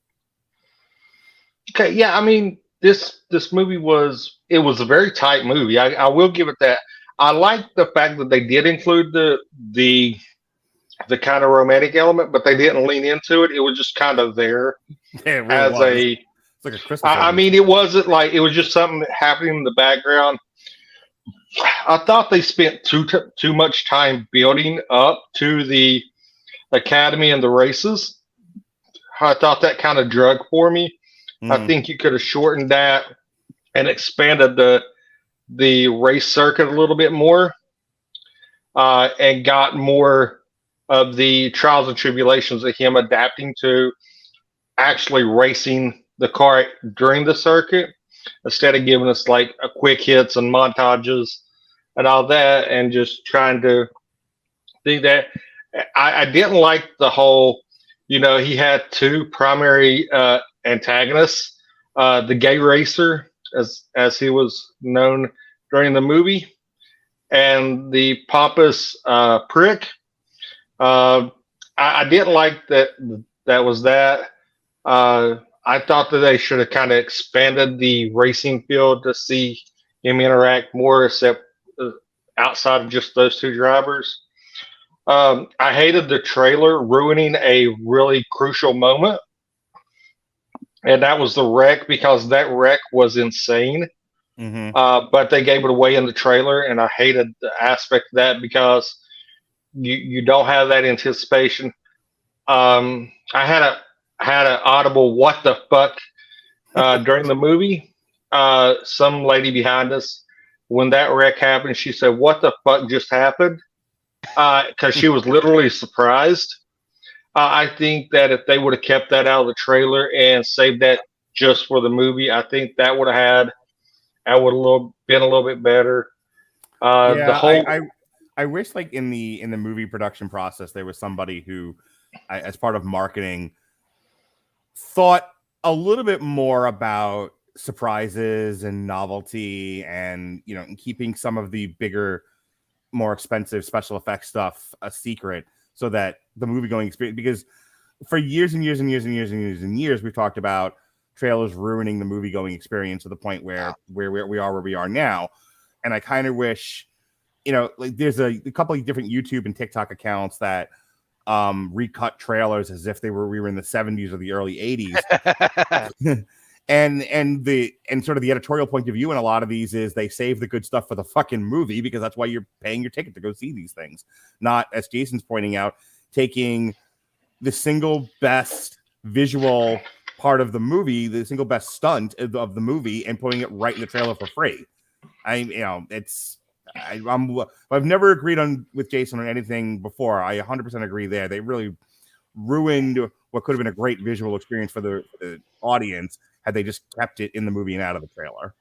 Okay, yeah, I mean this movie was a very tight movie. I will give it that. I like the fact that they did include the kind of romantic element, but they didn't lean into it. It was just kind of there It really as was. a. It's like a Christmas. I mean, it wasn't like it was just something happening in the background. I thought they spent too much time building up to the academy and the races. I thought that kind of drug for me. I think you could have shortened that and expanded the race circuit a little bit more, and got more of the trials and tribulations of him adapting to actually racing the car during the circuit, instead of giving us like a quick hits and montages and all that, and just trying to think that. I didn't like the whole, he had two primary antagonists, the gay racer, as he was known during the movie, and the pompous prick. I didn't like that was that. I thought that they should have kind of expanded the racing field to see him interact more, except outside of just those two drivers. I hated the trailer ruining a really crucial moment, and that was the wreck, because that wreck was insane. But they gave it away in the trailer, and I hated the aspect of that, because you don't have that anticipation. I had an audible "what the fuck" during the movie. Some lady behind us, when that wreck happened, she said, "What the fuck just happened?" Because she was literally surprised. I think that if they would have kept that out of the trailer and saved that just for the movie, I think that would have been a little bit better. I wish, like, in the movie production process, there was somebody who, as part of marketing, thought a little bit more about surprises and novelty, and keeping some of the bigger, more expensive special effects stuff a secret, so that the movie going experience, because for years and years and years and years and years and years, we've talked about trailers ruining the movie going experience to the point where we are now. And I kind of wish, like, there's a couple of different YouTube and TikTok accounts that recut trailers as if we were in the 70s or the early 80s. and sort of the editorial point of view in a lot of these is they save the good stuff for the fucking movie, because that's why you're paying your ticket to go see these things. Not, as Jason's pointing out, taking the single best visual part of the movie, the single best stunt of the movie, and putting it right in the trailer for free. I've never agreed with Jason on anything before. I 100% agree there. They really ruined what could have been a great visual experience for the audience had they just kept it in the movie and out of the trailer.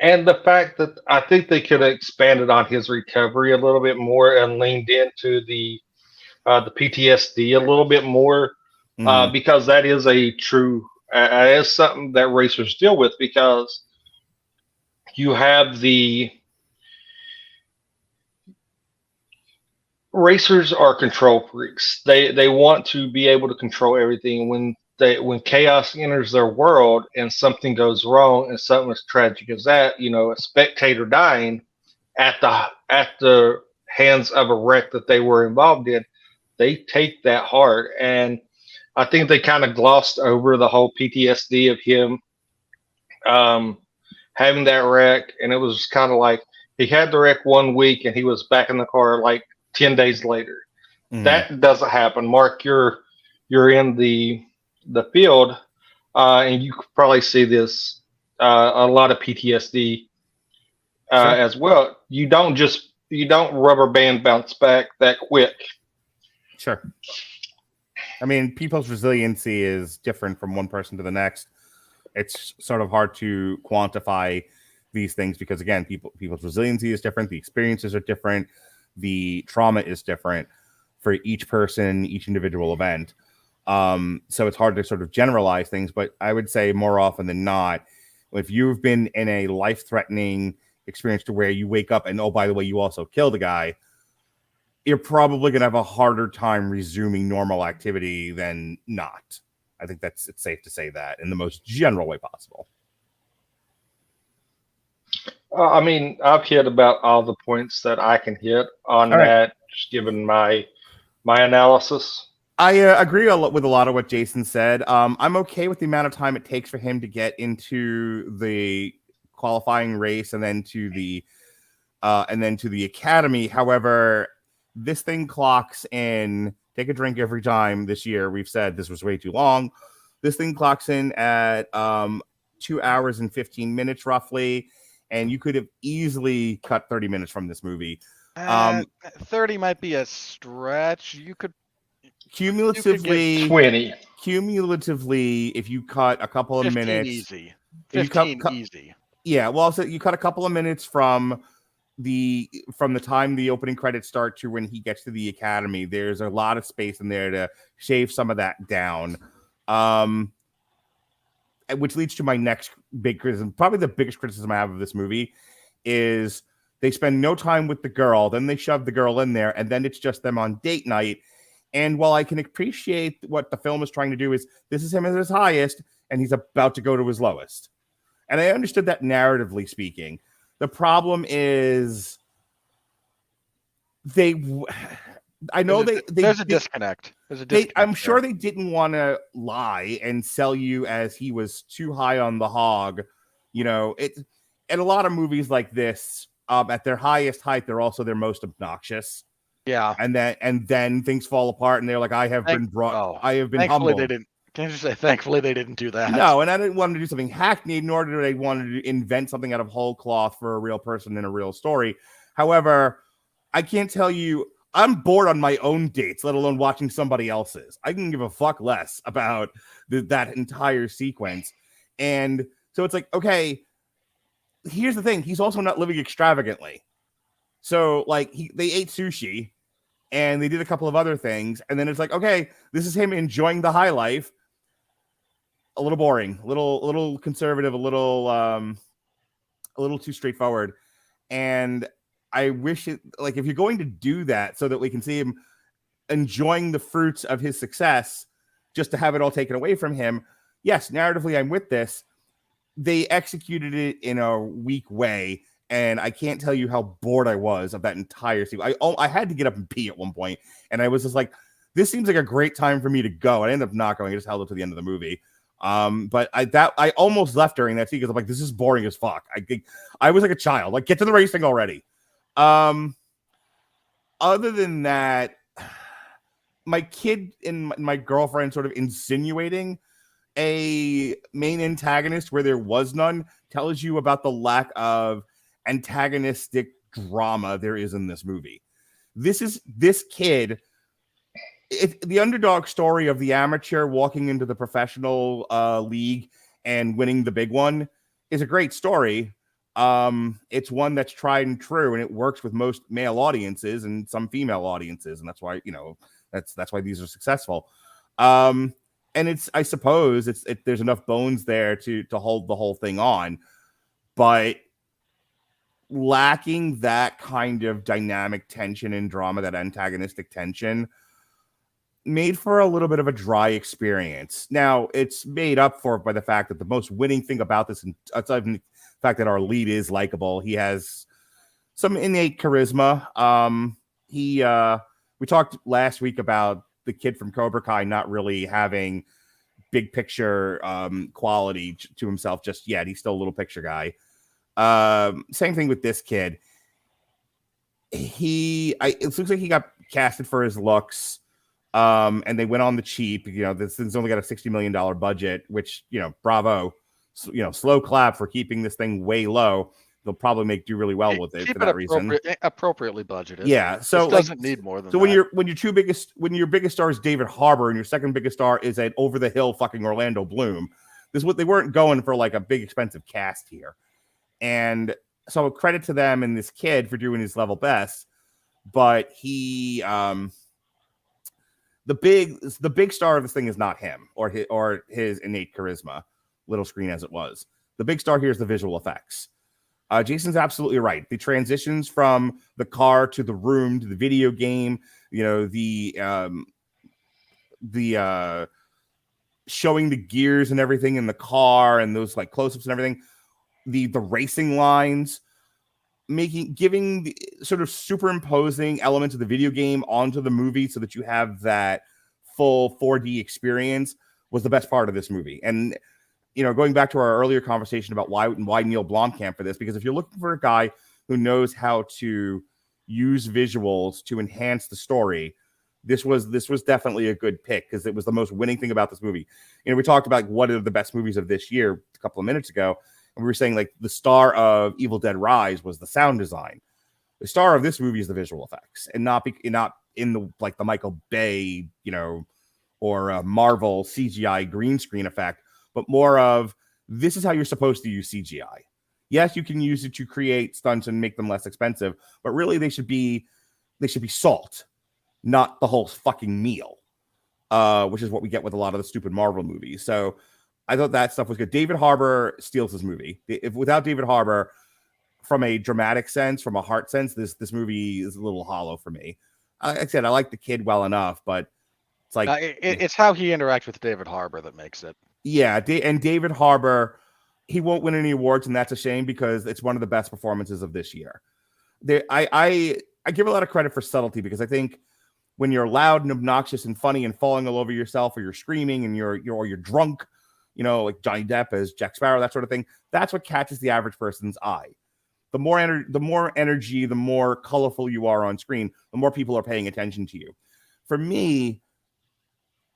And the fact that I think they could have expanded on his recovery a little bit more and leaned into the PTSD a little bit more, because that is is something that racers deal with, because you have the racers are control freaks. They want to be able to control everything. When chaos enters their world and something goes wrong, and something as tragic as that, a spectator dying at the hands of a wreck that they were involved in, they take that hard. And I think they kind of glossed over the whole PTSD of him having that wreck. And it was kind of like he had the wreck 1 week and he was back in the car like 10 days later. That doesn't happen. Mark, you're in the field, and you could probably see this a lot of PTSD as well. You don't rubber band bounce back that quick. Sure. I mean, people's resiliency is different from one person to the next. It's sort of hard to quantify these things because, again, people's resiliency is different. The experiences are different. the trauma is different for each person, each individual event. So it's hard to sort of generalize things, but I would say more often than not, if you've been in a life-threatening experience to where you wake up and, oh, by the way, you also killed a guy, you're probably going to have a harder time resuming normal activity than not. I think it's safe to say that in the most general way possible. I mean, I've hit about all the points that I can hit on that, just given my analysis. I agree with a lot of what Jason said. I'm okay with the amount of time it takes for him to get into the qualifying race and then to the academy. However, this thing clocks in. Take a drink every time this year. We've said this was way too long. This thing clocks in at 2 hours and 15 minutes roughly, and you could have easily cut 30 minutes from this movie. 30 might be a stretch. You could cumulatively 20. Cumulatively, if you cut a couple of 15 minutes, easy. 15 easy. Yeah, well, so you cut a couple of minutes from the time the opening credits start to when he gets to the academy. There's a lot of space in there to shave some of that down, which leads to my next big criticism. Probably the biggest criticism I have of this movie is they spend no time with the girl, then they shove the girl in there, and then it's just them on date night. And while I can appreciate what the film is trying to do, is this is him at his highest and he's about to go to his lowest, and I understood that narratively speaking. The problem is there's a disconnect. I'm sure they didn't want to lie and sell you as he was too high on the hog. You know, in a lot of movies like this, at their highest height, they're also their most obnoxious. Yeah. And then things fall apart and they're like, I have been humbled. Can't you say thankfully they didn't do that? No, and I didn't want to do something hackneyed, nor did I want to invent something out of whole cloth for a real person in a real story. However, I can't tell you, I'm bored on my own dates, let alone watching somebody else's. I can give a fuck less about that entire sequence. And so it's like, okay, here's the thing. He's also not living extravagantly. So like they ate sushi and they did a couple of other things. And then it's like, okay, this is him enjoying the high life. A little boring, a little conservative, a little too straightforward. And I wish it, like, if you're going to do that so that we can see him enjoying the fruits of his success, just to have it all taken away from him. Yes, narratively, I'm with this. They executed it in a weak way, and I can't tell you how bored I was of that entire sequence. I had to get up and pee at one point, and I was just like, this seems like a great time for me to go. And I ended up not going. I just held it to the end of the movie. But I almost left during that scene because I'm like, this is boring as fuck. I was like a child. Like, get to the racing already. Other than that, my kid and my girlfriend sort of insinuating a main antagonist where there was none tells you about the lack of antagonistic drama there is in this movie. This kid. It's the underdog story of the amateur walking into the professional league and winning the big one is a great story. It's one that's tried and true, and it works with most male audiences and some female audiences, and that's why that's why these are successful. And I suppose there's enough bones there to hold the whole thing on, but lacking that kind of dynamic tension and drama, that antagonistic tension, made for a little bit of a dry experience. Now, it's made up for by the fact that the most winning thing about this, aside from the fact that our lead is likable, he has some innate charisma. We talked last week about the kid from Cobra Kai not really having big picture quality to himself just yet. He's still a little picture guy. Same thing with this kid. It looks like he got casted for his looks. And they went on the cheap. This thing's only got a $60 million budget, which, bravo. Slow clap for keeping this thing way low. They'll probably do really well with it for that reason. Appropriately budgeted. Yeah. So it doesn't need more than that. When your biggest star is David Harbour and your second biggest star is an over the hill fucking Orlando Bloom, they weren't going for like a big expensive cast here. And so credit to them and this kid for doing his level best. but he the big star of this thing is not him or his innate charisma, little screen as it was. The big star here is the visual effects. Jason's absolutely right. The transitions from the car to the room to the video game, the showing the gears and everything in the car and those like close-ups and everything, the racing lines, giving the sort of superimposing elements of the video game onto the movie so that you have that full 4D experience was the best part of this movie. And going back to our earlier conversation about why Neill Blomkamp for this, because if you're looking for a guy who knows how to use visuals to enhance the story, this was definitely a good pick, because it was the most winning thing about this movie. We talked about what are the best movies of this year a couple of minutes ago, and we were saying like the star of Evil Dead Rise was the sound design. The star of this movie is the visual effects, and not in the like the Michael Bay, or Marvel CGI green screen effect, but more of this is how you're supposed to use CGI. Yes, you can use it to create stunts and make them less expensive, but really they should be salt, not the whole fucking meal, which is what we get with a lot of the stupid Marvel movies. So I thought that stuff was good. David Harbour steals this movie. Without David Harbour, from a dramatic sense, from a heart sense, this movie is a little hollow for me. Like I said, I like the kid well enough, but it's like it's how he interacts with David Harbour that makes it. Yeah, and David Harbour, he won't win any awards, and that's a shame because it's one of the best performances of this year. I give a lot of credit for subtlety, because I think when you're loud and obnoxious and funny and falling all over yourself, or you're screaming and you're drunk, like Johnny Depp as Jack Sparrow, that sort of thing, that's what catches the average person's eye. The more energy, the more colorful you are on screen, the more people are paying attention to you. For me,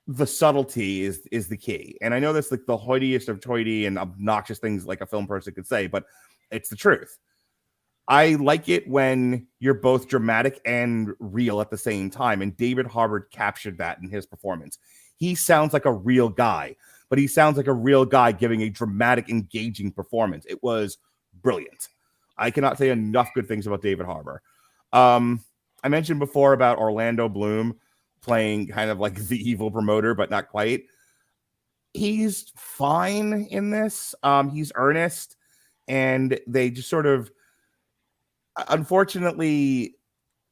the subtlety is the key. And I know that's like the hoidiest of hoity and obnoxious things like a film person could say, but it's the truth. I like it when you're both dramatic and real at the same time. And David Harbour captured that in his performance. He sounds like a real guy, but he sounds like a real guy giving a dramatic, engaging performance. It was brilliant. I cannot say enough good things about David Harbour. I mentioned before about Orlando Bloom playing kind of like the evil promoter, but not quite. He's fine in this. He's earnest, and they just sort of, unfortunately,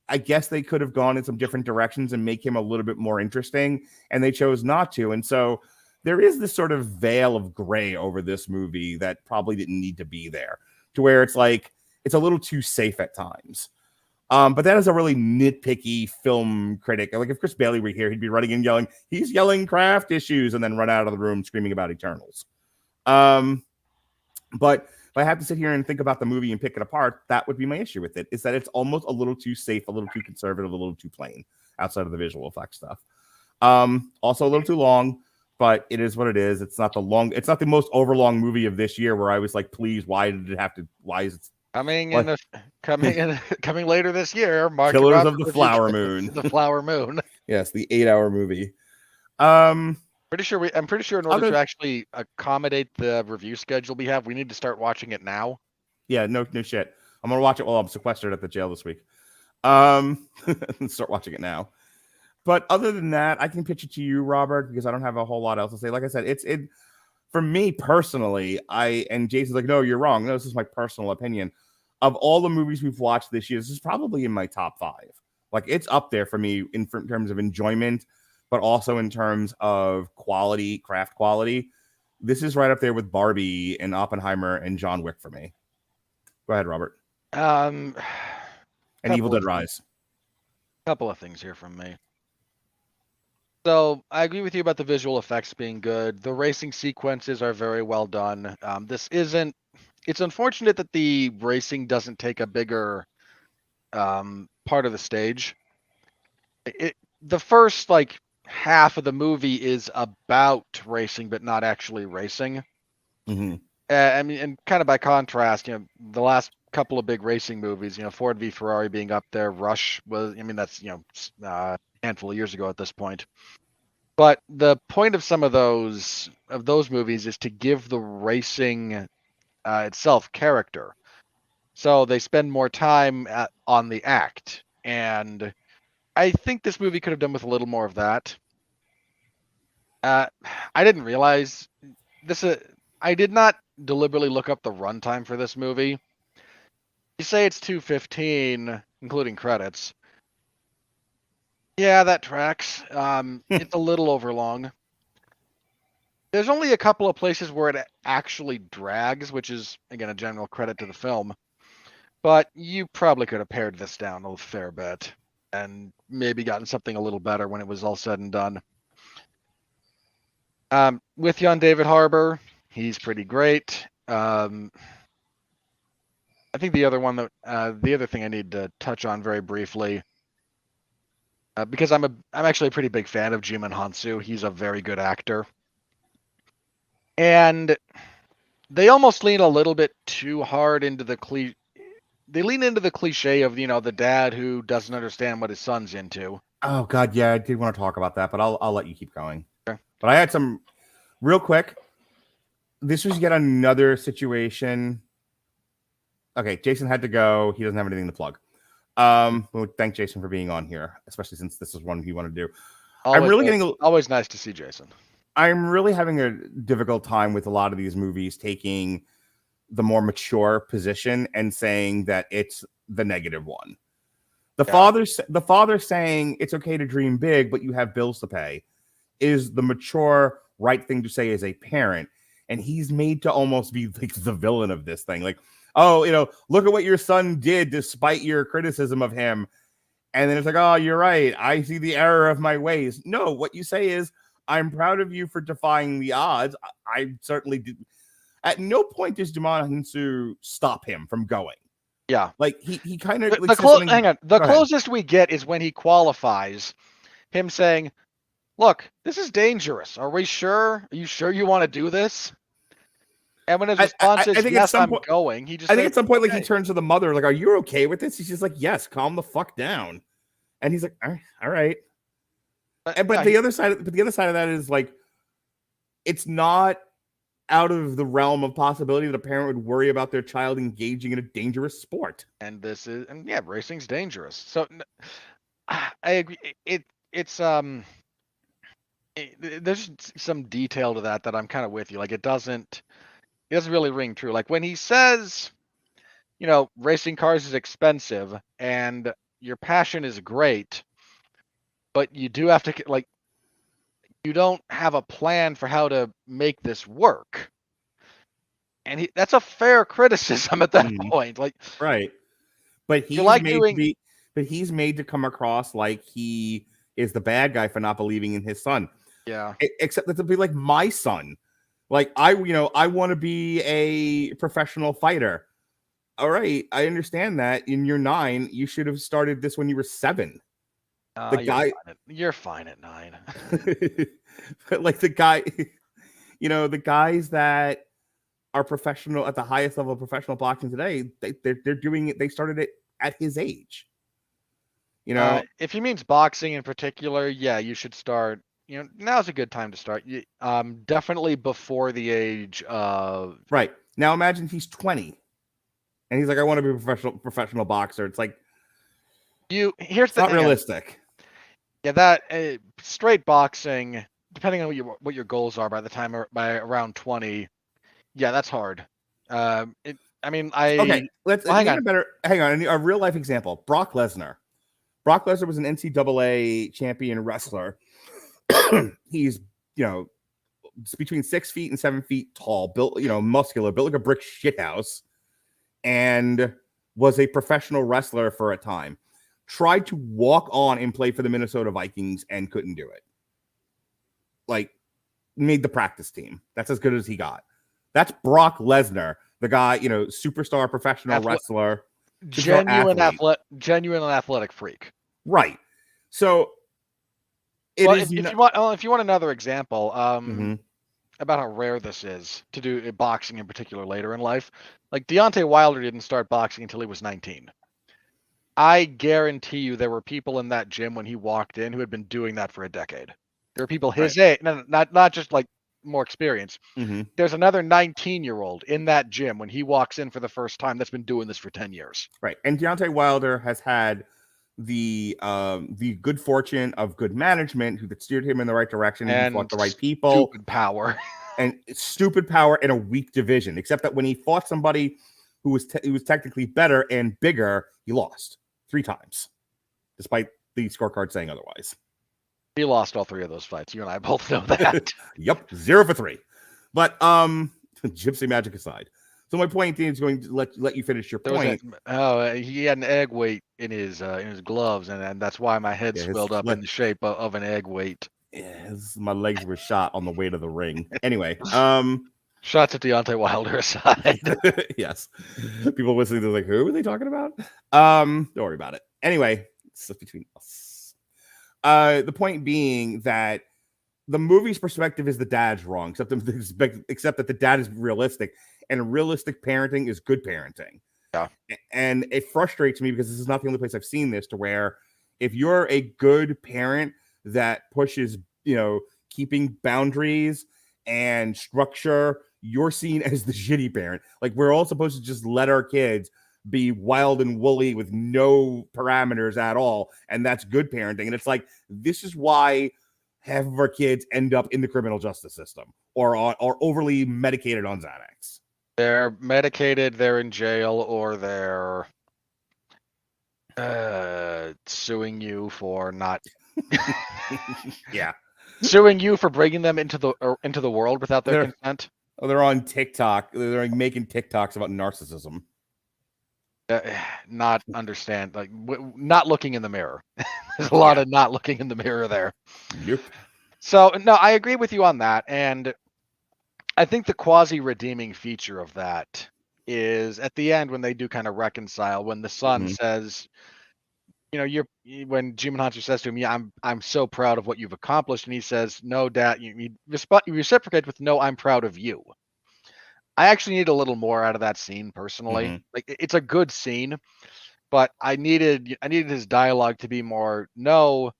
I guess they could have gone in some different directions and make him a little bit more interesting, and they chose not to. And so there is this sort of veil of gray over this movie that probably didn't need to be there, to where it's like it's a little too safe at times. But that is a really nitpicky film critic. Like if Chris Bailey were here, he'd be running and yelling, he's yelling craft issues, and then run out of the room screaming about Eternals. But if I have to sit here and think about the movie and pick it apart, that would be my issue with it, is that it's almost a little too safe, a little too conservative, a little too plain outside of the visual effects stuff. Also a little too long, but it is what it is. It's not the most overlong movie of this year where I was like, please, why is it coming later this year? Killers of the Flower Moon. The Flower Moon. Yes, the 8-hour movie. I'm pretty sure in order to actually accommodate the review schedule we have, we need to start watching it now. Yeah, no shit. I'm gonna watch it while I'm sequestered at the jail this week. Start watching it now. But other than that, I can pitch it to you, Robert, because I don't have a whole lot else to say. Like I said, it's for me personally. And Jason's like, no, you're wrong. No, this is my personal opinion. Of all the movies we've watched this year, this is probably in my top 5. Like it's up there for me in terms of enjoyment, but also in terms of quality, craft quality. This is right up there with Barbie and Oppenheimer and John Wick for me. Go ahead, Robert. And Evil Dead Rise. Couple of things here from me. So I agree with you about the visual effects being good. The racing sequences are very well done. It's unfortunate that the racing doesn't take a bigger part of the stage. The first like half of the movie is about racing, but not actually racing. Mm-hmm. And kind of by contrast, the last couple of big racing movies, Ford v Ferrari being up there, Rush was, that's a handful of years ago at this point. But the point of some of those movies is to give the racing itself character. So they spend more time on the act. and I think this movie could have done with a little more of that. I didn't realize this. I did not deliberately look up the runtime for this movie. You say it's 2:15, including credits. Yeah, that tracks. It's a little overlong. There's only a couple of places where it actually drags, which is, again, a general credit to the film. But you probably could have pared this down a fair bit and maybe gotten something a little better when it was all said and done. With young David Harbour, he's pretty great. I think the other thing I need to touch on very briefly, because I'm actually a pretty big fan of Djimon Hounsou. He's a very good actor, and they almost lean a little bit too hard into the They lean into the cliche of the dad who doesn't understand what his son's into. Oh God, yeah, I did want to talk about that, but I'll let you keep going. Okay. But I had some real quick. This was yet another situation. Okay, Jason had to go. He doesn't have anything to plug. We'll thank Jason for being on here, especially since this is one he wanted to do. Always nice to see Jason. I'm really having a difficult time with a lot of these movies taking the more mature position and saying that it's the negative one. The father saying it's okay to dream big, but you have bills to pay is the mature right thing to say as a parent. And he's made to almost be like the villain of this thing. Like, oh, look at what your son did despite your criticism of him. And then it's like, oh, you're right. I see the error of my ways. No, what you say is, I'm proud of you for defying the odds. I certainly did. At no point does Djimon Hounsou stop him from going. Yeah. Like he kind of hang on. The closest we get is when he qualifies, him saying, "Look, this is dangerous. Are we sure? Are you sure you want to do this?" And when his response is, "Yes, I'm going," he just. I think at some point, like, he turns to the mother, like, "Are you okay with this?" He's just like, "Yes, calm the fuck down." And he's like, "All right." But the other side of that is like, it's not out of the realm of possibility that a parent would worry about their child engaging in a dangerous sport. And racing's dangerous. So I agree. There's some detail to that I'm kind of with you. Like, it doesn't really ring true. Like when he says, racing cars is expensive and your passion is great, but you do have to, like, you don't have a plan for how to make this work. And that's a fair criticism at that point. Like, right. But he's made to come across like he is the bad guy for not believing in his son. Yeah. Except that to be like my son. Like, I want to be a professional fighter. All right. I understand that. In you're 9, you should have started this when you were 7. You're fine at 9. Like the guy, the guys that are professional at the highest level of professional boxing today, they're doing it. They started it at his age. If he means boxing in particular, yeah, you should start. Now's a good time to start. Definitely before the age of. Right. Now imagine he's 20, and he's like, "I want to be a professional boxer." It's like, here's not realistic. Yeah, that straight boxing, depending on what your goals are by around 20, yeah, that's hard. Okay, hang on. A real life example: Brock Lesnar. Brock Lesnar was an NCAA champion wrestler. He's between 6 feet and 7 feet tall, built muscular, built like a brick shithouse, and was a professional wrestler for a time. Tried to walk on and play for the Minnesota Vikings and couldn't do it. Like, made the practice team. That's as good as he got. That's Brock Lesnar, the guy, superstar professional wrestler, genuine athletic freak. Right. So, if you want another example, about how rare this is to do boxing in particular later in life, like Deontay Wilder didn't start boxing until he was 19. I guarantee you there were people in that gym when he walked in who had been doing that for a decade. There were people his age, not just like more experience. There's another 19-year-old in that gym when he walks in for the first time that's been doing this for 10 years. Right. And Deontay Wilder has had the good fortune of good management who steered him in the right direction and he fought the right people. Stupid power. And stupid power in a weak division, except that when he fought somebody who was technically better and bigger, he lost 3 times, despite the scorecard saying otherwise. He lost all 3 of those fights. You and I both know that. Yep, 0 for 3. But gypsy magic aside, so my point is going to let you finish your point. He had an egg weight in his gloves, and that's why my head swelled up in the shape of an egg weight. Yeah, my legs were shot on the way to the ring. Anyway, shots at Deontay Wilder aside. Yes, people listening to like, who are they talking about? Don't worry about it. Anyway, it's between us. The point being that the movie's perspective is the dad's wrong, except that the dad is realistic, and realistic parenting is good parenting. Yeah, and it frustrates me because this is not the only place I've seen this, to where if you're a good parent that pushes, keeping boundaries and structure, you're seen as the shitty parent. Like, we're all supposed to just let our kids be wild and woolly with no parameters at all, and that's good parenting. And it's like, this is why half of our kids end up in the criminal justice system or overly medicated on Xanax. They're medicated, they're in jail, or they're suing you for not yeah, suing you for bringing them into the world without their consent. They're on TikTok. They're making TikToks about narcissism. Not understand, like not looking in the mirror. There's a lot of not looking in the mirror there. Yep. So no, I agree with you on that, and I think the quasi-redeeming feature of that is at the end when they do kind of reconcile, when the son says, when Djimon Hounsou says to him, "Yeah, I'm so proud of what you've accomplished," and he says, "No, Dad," you reciprocate with, "No, I'm proud of you." I actually need a little more out of that scene personally. Like, it's a good scene, but I needed his dialogue to be more, "No,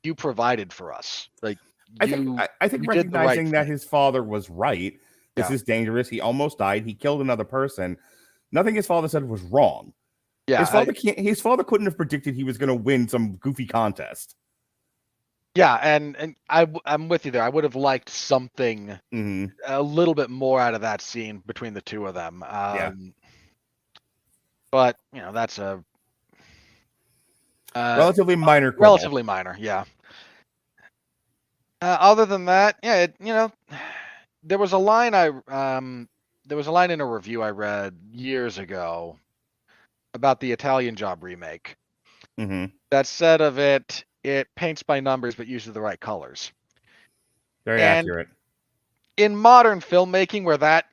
you provided for us." Like, I think recognizing that his father was right. This is dangerous. He almost died. He killed another person. Nothing his father said was wrong. Yeah, his father couldn't have predicted he was going to win some goofy contest. Yeah, and I'm with you there. I would have liked something a little bit more out of that scene between the two of them. But that's a relatively minor. Relatively minor, yeah. Other than that, yeah, there was a line in a review I read years ago about the Italian Job remake that said of it paints by numbers but uses the right colors. Very accurate. In modern filmmaking, where that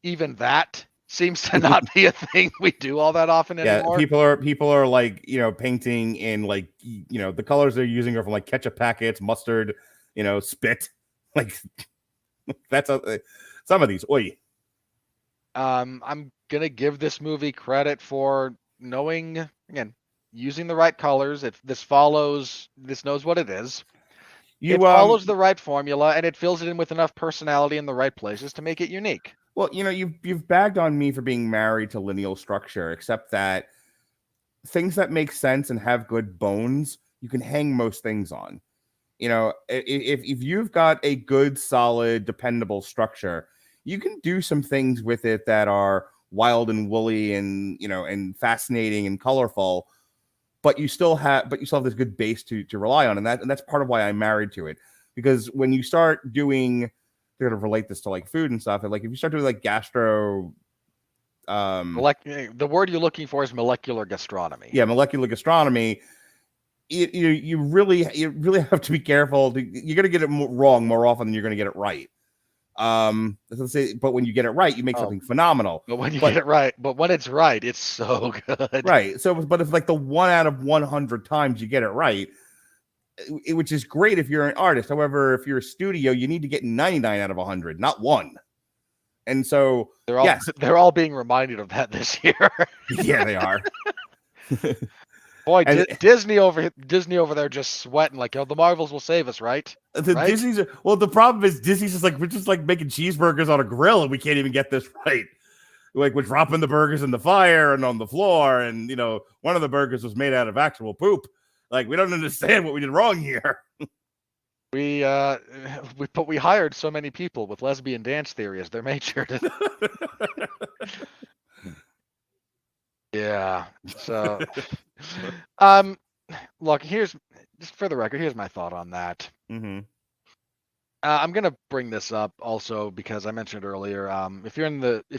seems to not be a thing we do all that often anymore. People are like, painting in like, the colors they're using are from like ketchup packets, mustard, spit. Like, that's some of these. Oi. I'm gonna give this movie credit for knowing, again, using the right colors. This knows what it is. It follows the right formula, and it fills it in with enough personality in the right places to make it unique. Well, you've bagged on me for being married to lineal structure, except that things that make sense and have good bones, you can hang most things on. If you've got a good, solid, dependable structure, you can do some things with it that are wild and woolly and and fascinating and colorful, but you still have this good base to rely on, and that's part of why I'm married to it. Because when you start doing, they're gonna relate this to like food and stuff, and like if you start doing like gastro, the word you're looking for is molecular gastronomy. Yeah, molecular gastronomy. You really have to be careful. You're gonna get it wrong more often than you're gonna get it right. Let's say, but when you get it right, you make something phenomenal. But when you get it right, when it's right, it's so good. Right. So, but if like the 1 out of 100 times you get it right, which is great if you're an artist. However, if you're a studio, you need to get 99 out of 100, not 1. And so they're all being reminded of that this year. Yeah, they are. Boy, Disney over there just sweating like, the Marvels will save us, right? Disney's the problem is Disney's just like, we're just like making cheeseburgers on a grill and we can't even get this right. like we're dropping the burgers in the fire and on the floor, and one of the burgers was made out of actual poop. Like, we don't understand what we did wrong here. We hired so many people with lesbian dance theory as their major. Yeah. So, look, just for the record, here's my thought on that. Mm-hmm. I'm gonna bring this up also because I mentioned earlier. If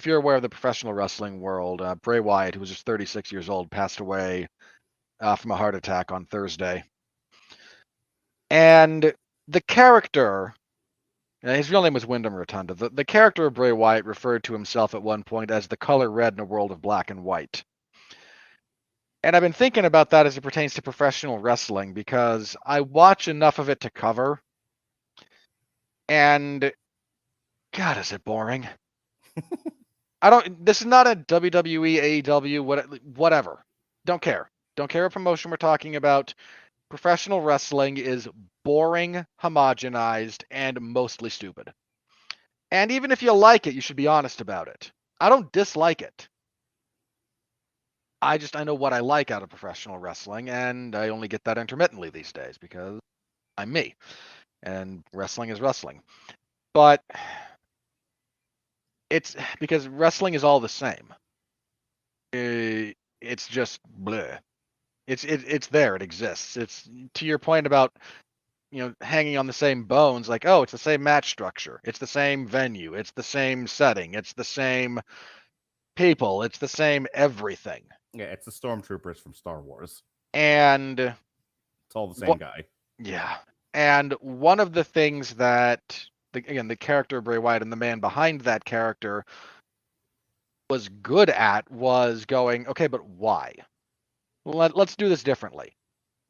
you're aware of the professional wrestling world, Bray Wyatt, who was just 36 years old, passed away from a heart attack on Thursday. And the character, his real name was Wyndham Rotunda. The character of Bray Wyatt referred to himself at one point as the color red in a world of black and white. And I've been thinking about that as it pertains to professional wrestling because I watch enough of it to cover. And God, is it boring? This is not a WWE, AEW, whatever. Don't care. Don't care what promotion we're talking about. Professional wrestling is boring, homogenized, and mostly stupid. And even if you like it, you should be honest about it. I don't dislike it. I know what I like out of professional wrestling, and I only get that intermittently these days because I'm me. And wrestling is wrestling. But it's because wrestling is all the same. It's just bleh. It's there. It exists. It's to your point about hanging on the same bones. Like, oh, it's the same match structure. It's the same venue. It's the same setting. It's the same people. It's the same everything. Yeah, it's the Stormtroopers from Star Wars. And it's all the same guy. Yeah. And one of the things that the character of Bray Wyatt and the man behind that character was good at was going, okay, but why? Let's do this differently.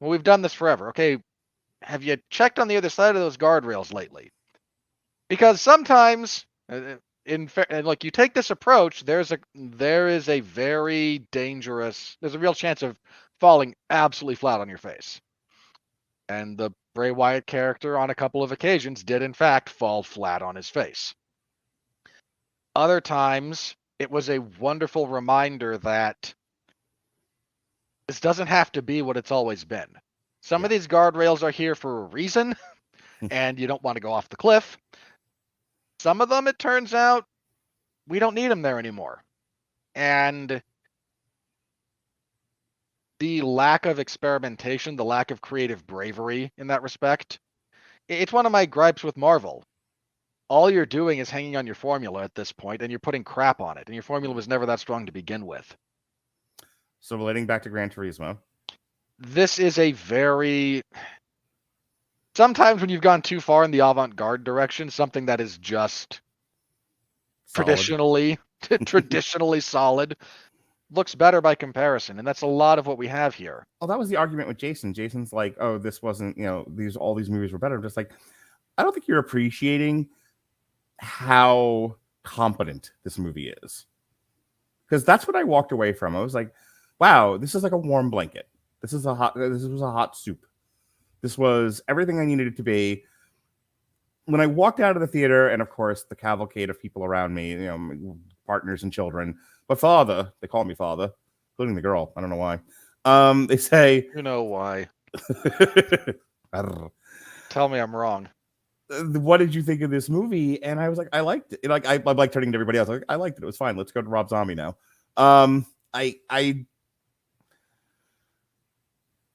Well, we've done this forever. Okay, have you checked on the other side of those guardrails lately? Because sometimes, like you take this approach, there is a very dangerous. There's a real chance of falling absolutely flat on your face. And the Bray Wyatt character, on a couple of occasions, did in fact fall flat on his face. Other times, it was a wonderful reminder that this doesn't have to be what it's always been. Some of these guardrails are here for a reason, and you don't want to go off the cliff. Some of them, it turns out, we don't need them there anymore. And the lack of experimentation, the lack of creative bravery in that respect, it's one of my gripes with Marvel. All you're doing is hanging on your formula at this point, and you're putting crap on it, and your formula was never that strong to begin with. So relating back to Gran Turismo. This is a very... Sometimes when you've gone too far in the avant-garde direction, something that is just solid. traditionally solid looks better by comparison, and that's a lot of what we have here. Oh, that was the argument with Jason. Jason's like, oh, this wasn't, all these movies were better. I'm just like, I don't think you're appreciating how competent this movie is. Because that's what I walked away from. I was like, wow, this is like a warm blanket. This was a hot soup. This was everything I needed it to be. When I walked out of the theater, and of course the cavalcade of people around me, partners and children, but father, they call me father, including the girl. I don't know why. They say, you know why. Tell me I'm wrong. What did you think of this movie? And I was like, I liked it. Like I'm like turning to everybody else. I liked it. It was fine. Let's go to Rob Zombie now.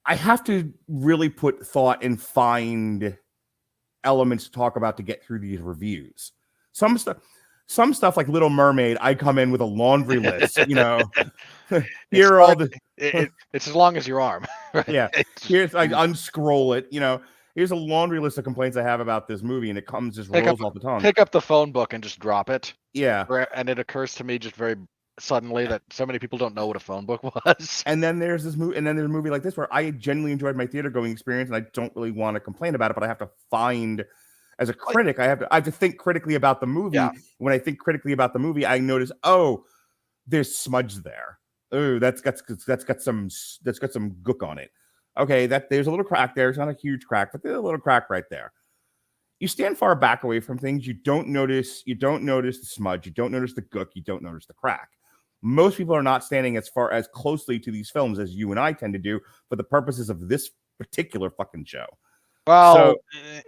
I have to really put thought and find elements to talk about to get through these reviews. Some stuff like Little Mermaid, I come in with a laundry list, Here are all the it's as long as your arm. Right? Yeah. Here's I unscroll it, here's a laundry list of complaints I have about this movie, and it comes just rolls off the tongue. Pick up the phone book and just drop it. Yeah. And it occurs to me just very suddenly that so many people don't know what a phone book was. And then there's this movie, and then there's a movie like this where I genuinely enjoyed my theater going experience, and I don't really want to complain about it, but I have to find, as a critic, I have to think critically about the movie. Yeah. When I think critically about the movie, I notice, oh, there's smudge there. Oh, that's got some gook on it. Okay, there's a little crack there. It's not a huge crack, but there's a little crack right there. You stand far back away from things, you don't notice the smudge, you don't notice the gook, you don't notice the crack. Most people are not standing as far as closely to these films as you and I tend to do for the purposes of this particular fucking show. Well,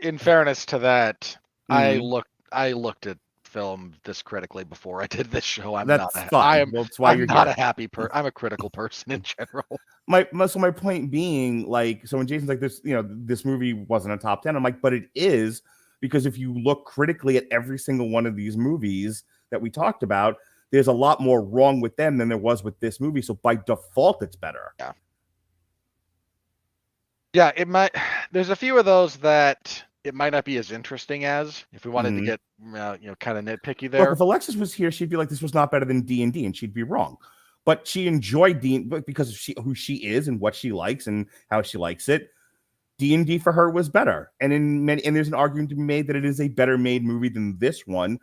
in fairness to that, Mhm. I looked at film this critically before I did this show. I'm That's not. fine. Well, that's why I'm you're not here. a happy person. I'm a critical person in general. My point being, like, so when Jason's like this, this movie wasn't a top 10. I'm like, but it is, because if you look critically at every single one of these movies that we talked about, there's a lot more wrong with them than there was with this movie. So by default, it's better. Yeah. Yeah, it might. There's a few of those that it might not be as interesting as if we wanted to get, kind of nitpicky there. Look, if Alexis was here, she'd be like, this was not better than D&D, and she'd be wrong. But she enjoyed D&D because of who she is and what she likes and how she likes it. D&D for her was better. And there's an argument to be made that it is a better made movie than this one.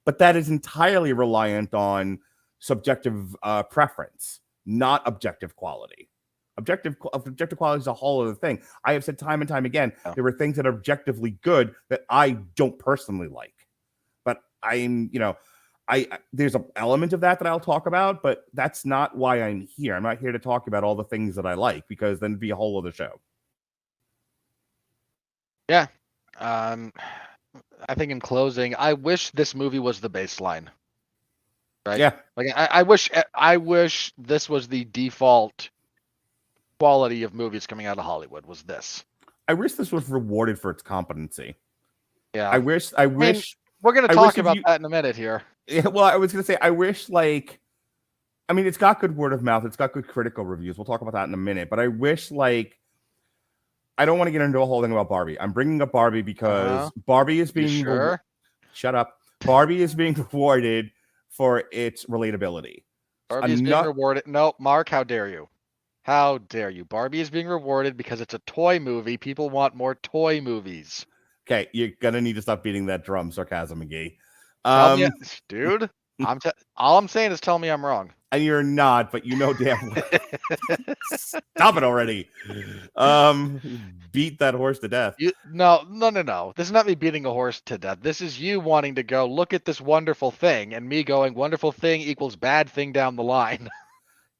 But that is entirely reliant on subjective preference, not objective quality. Objective quality is a whole other thing. I have said time and time again, there were things that are objectively good that I don't personally like. But there's an element of that I'll talk about, but that's not why I'm here. I'm not here to talk about all the things that I like, because then it'd be a whole other show. Yeah. I think in closing, I wish this movie was the baseline. Right? Yeah. Like I wish this was the default quality of movies coming out of Hollywood, was this. I wish this was rewarded for its competency. Yeah. I wish we're going to talk about that in a minute here. Yeah, well, I was going to say, I wish, it's got good word of mouth. It's got good critical reviews. We'll talk about that in a minute. But I wish, I don't want to get into a whole thing about Barbie. I'm bringing up Barbie because Barbie is being... Shut up. Barbie is being rewarded for its relatability. Barbie is being rewarded. No, Mark, how dare you? How dare you? Barbie is being rewarded because it's a toy movie. People want more toy movies. Okay, you're going to need to stop beating that drum, Sarcasm McGee. Dude, all I'm saying is tell me I'm wrong. And you're not, but you know damn well. Stop it already. Beat that horse to death. No. This is not me beating a horse to death. This is you wanting to go, look at this wonderful thing, and me going, wonderful thing equals bad thing down the line.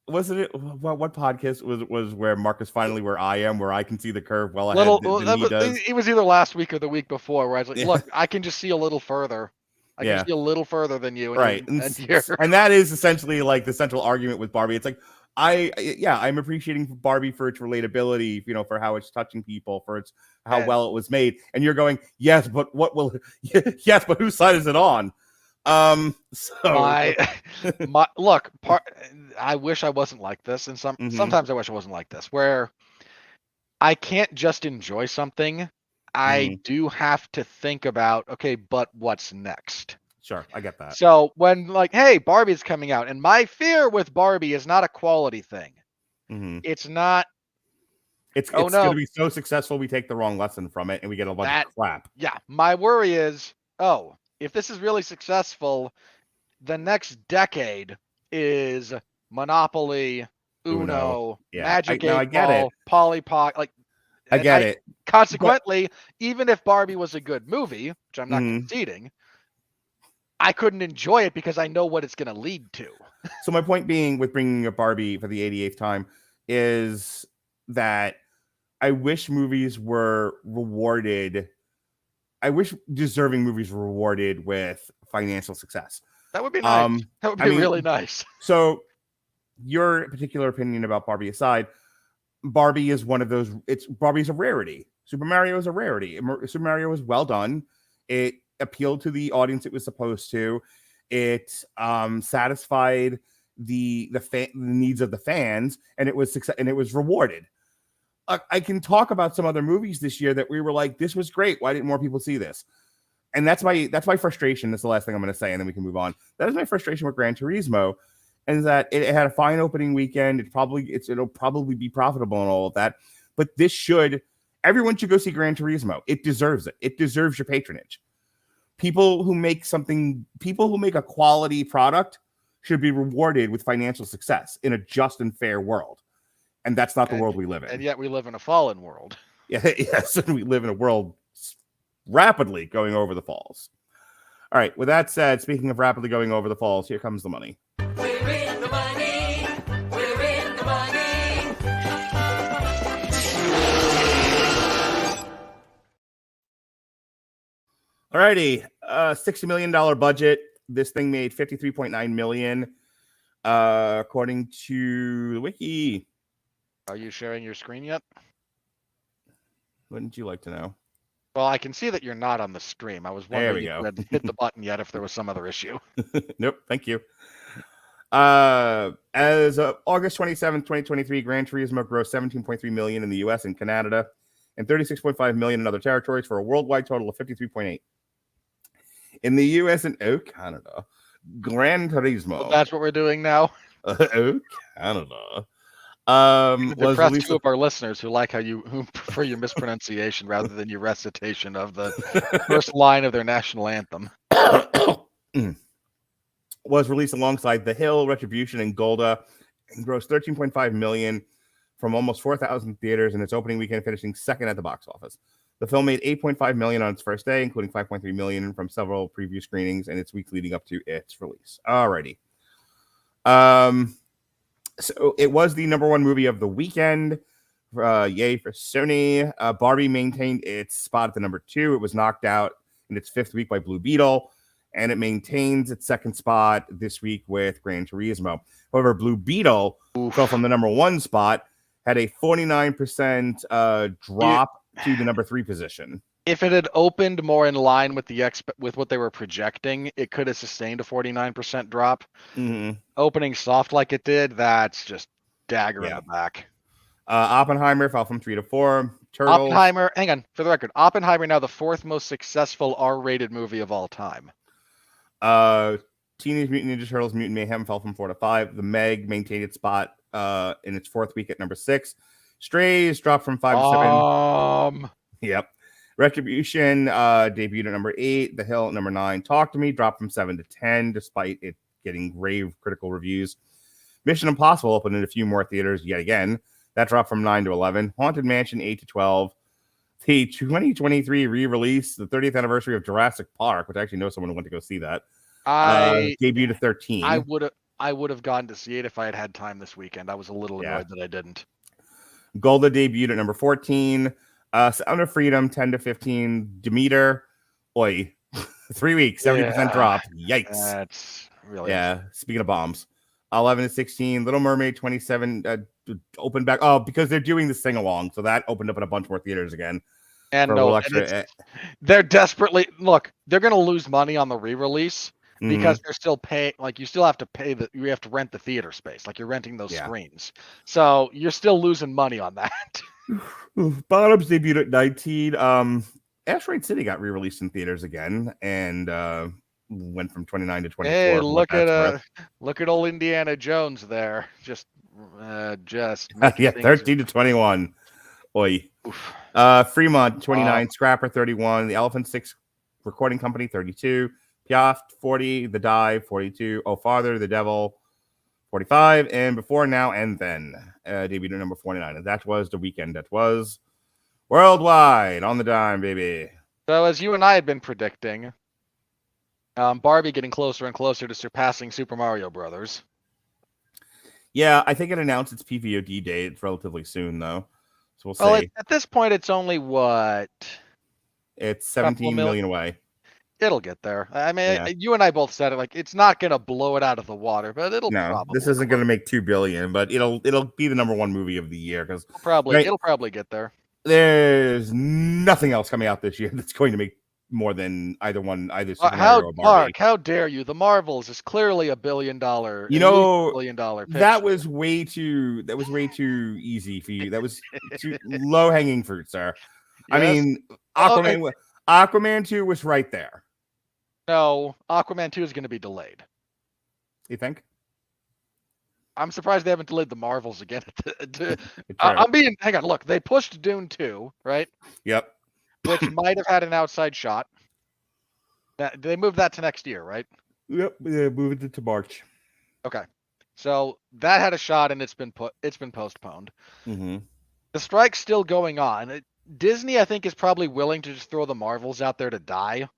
Wasn't it? What podcast was where Mark is finally where I am, where I can see the curve well ahead than he does? It was either last week or the week before, where I was like, look, I can just see a little further. I can see a little further than you. Right. And that is essentially like the central argument with Barbie. It's like, I'm appreciating Barbie for its relatability, for how it's touching people, for how well it was made. And you're going, yes, but yes, but whose side is it on? Look, I wish I wasn't like this. And sometimes I wish I wasn't like this, where I can't just enjoy something. I do have to think about, okay, but what's next? Sure, I get that. So when hey, Barbie's coming out, and my fear with Barbie is not a quality thing. It's not. It's going to be so successful, we take the wrong lesson from it, and we get a bunch of crap. Yeah, my worry is, if this is really successful, the next decade is Monopoly, Uno, Magic 8 Ball, Polly Pocket, I get it. Consequently, even if Barbie was a good movie, which I'm not conceding, I couldn't enjoy it because I know what it's going to lead to. So my point being with bringing up Barbie for the 88th time is that I wish movies were rewarded. I wish deserving movies were rewarded with financial success. That would be nice. That would be really nice. So your particular opinion about Barbie aside, Barbie is one of those. Barbie's a rarity. Super Mario is a rarity. Super Mario was well done. It appealed to the audience it was supposed to. It satisfied the needs of the fans, and it was success, and it was rewarded. I can talk about some other movies this year that we were like, this was great. Why didn't more people see this? And that's my frustration. That's the last thing I'm going to say, and then we can move on. That is my frustration with Gran Turismo. And that it had a fine opening weekend. It'll probably be profitable and all of that. But everyone should go see Gran Turismo. It deserves it. It deserves your patronage. People who make a quality product should be rewarded with financial success in a just and fair world. And that's not the world we live in. And yet we live in a fallen world. Yes, and we live in a world rapidly going over the falls. All right, with that said, speaking of rapidly going over the falls, here comes the money. We read the Alrighty, $60 million budget. This thing made $53.9 million, according to the wiki. Are you sharing your screen yet? Wouldn't you like to know? Well, I can see that you're not on the stream. I was wondering if you had hit the button yet, if there was some other issue. Nope, thank you. As of August 27th, 2023, Gran Turismo grossed $17.3 million in the US and Canada and $36.5 million in other territories for a worldwide total of $53.8. In the US and Canada, Gran Turismo. Well, that's what we're doing now. Canada. Was released two of our listeners who prefer your mispronunciation rather than your recitation of the first line of their national anthem. Was released alongside The Hill, Retribution, and Golda, and grossed $13.5 million from almost 4,000 theaters in its opening weekend, finishing second at the box office. The film made $8.5 million on its first day, including $5.3 million from several preview screenings and its week leading up to its release. Alrighty. So it was the number one movie of the weekend. Yay for Sony. Barbie maintained its spot at the number 2. It was knocked out in its 5th week by Blue Beetle, and it maintains its 2nd spot this week with Gran Turismo. However, Blue Beetle fell from the number 1 spot, had a 49% drop to the number 3 position. If it had opened more in line with with what they were projecting, it could have sustained a 49% drop. Mm-hmm. Opening soft like it did, that's just dagger in the back. Oppenheimer fell from 3 to 4. Turtles. Oppenheimer, hang on, for the record, Oppenheimer now the 4th most successful R-rated movie of all time. Teenage Mutant Ninja Turtles Mutant Mayhem fell from 4 to 5. The Meg maintained its spot in its 4th week at number 6. Strays dropped from 5 to 7. Yep. Retribution debuted at number 8. The Hill at number 9. Talk to Me dropped from 7 to 10, despite it getting rave critical reviews. Mission Impossible opened in a few more theaters yet again. That dropped from 9 to 11. Haunted Mansion 8 to 12. The 2023 re-release, the 30th anniversary of Jurassic Park, which I actually know someone who went to go see that. Debuted at 13. I would have gone to see it if I had had time this weekend. I was a little annoyed that I didn't. Golda debuted at number 14. Sound of Freedom 10 to 15. Demeter, 3 weeks, 70% drop. Yikes. That's really Speaking of bombs, 11 to 16. Little Mermaid 27 opened back. Oh, because they're doing the sing along, so that opened up in a bunch more theaters again. And they're desperately they're going to lose money on the re-release because they're still paying. Like, you still have to pay you have to rent the theater space. Like, you're renting those screens, so you're still losing money on that. Bottoms debuted at 19. Asteroid City got re-released in theaters again and went from 29 to 24. Hey, look at old Indiana Jones there. Just 13 to 21. Fremont 29, Scrapper 31, the Elephant 6 Recording Company 32, Piaf 40, The Dive 42, Oh Father, The Devil 45, and Before Now and Then debuted at number 49. And that was the weekend. That was worldwide on the dime, baby. So as you and I had been predicting, Barbie getting closer and closer to surpassing Super Mario Brothers. Yeah, I think it announced its PVOD date relatively soon, though. So we'll see. Well, at this point, it's only It's 17 million away. It'll get there. I mean, you and I both said it. Like, it's not going to blow it out of the water, but it'll probably. This isn't going to make $2 billion, but it'll be the number 1 movie of the year because it'll probably get there. There's nothing else coming out this year that's going to make more than either Super Mario or Barbie. Mark, how dare you? The Marvels is clearly $1 billion. $1 billion picture. That was way too easy for you. That was too low hanging fruit, sir. Yes? I mean, Aquaman 2 was right there. No, Aquaman 2 is going to be delayed. You think? I'm surprised they haven't delayed the Marvels again. Hang on, look, they pushed Dune 2, right? Yep. Which might have had an outside shot. They moved that to next year, right? Yep, they moved it to March. Okay. So that had a shot and it's been postponed. Mm-hmm. The strike's still going on. Disney, I think, is probably willing to just throw the Marvels out there to die.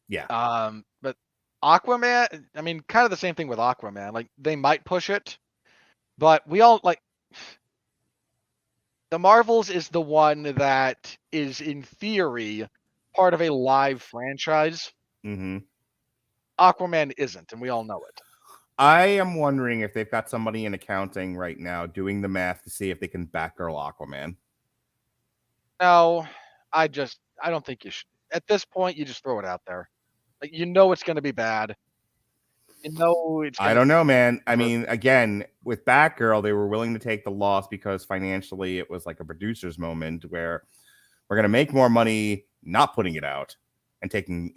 Yeah. But Aquaman, I mean, kind of the same thing with Aquaman. Like, they might push it, but we all the Marvels is the one that is in theory part of a live franchise. Mm-hmm. Aquaman isn't, and we all know it. I am wondering if they've got somebody in accounting right now doing the math to see if they can Batgirl Aquaman. No, I don't think you should. At this point, you just throw it out there. Like, you know it's going to be bad. You know it's. I don't know, man. I mean, again, with Batgirl, they were willing to take the loss because financially it was like a producer's moment where we're going to make more money not putting it out and taking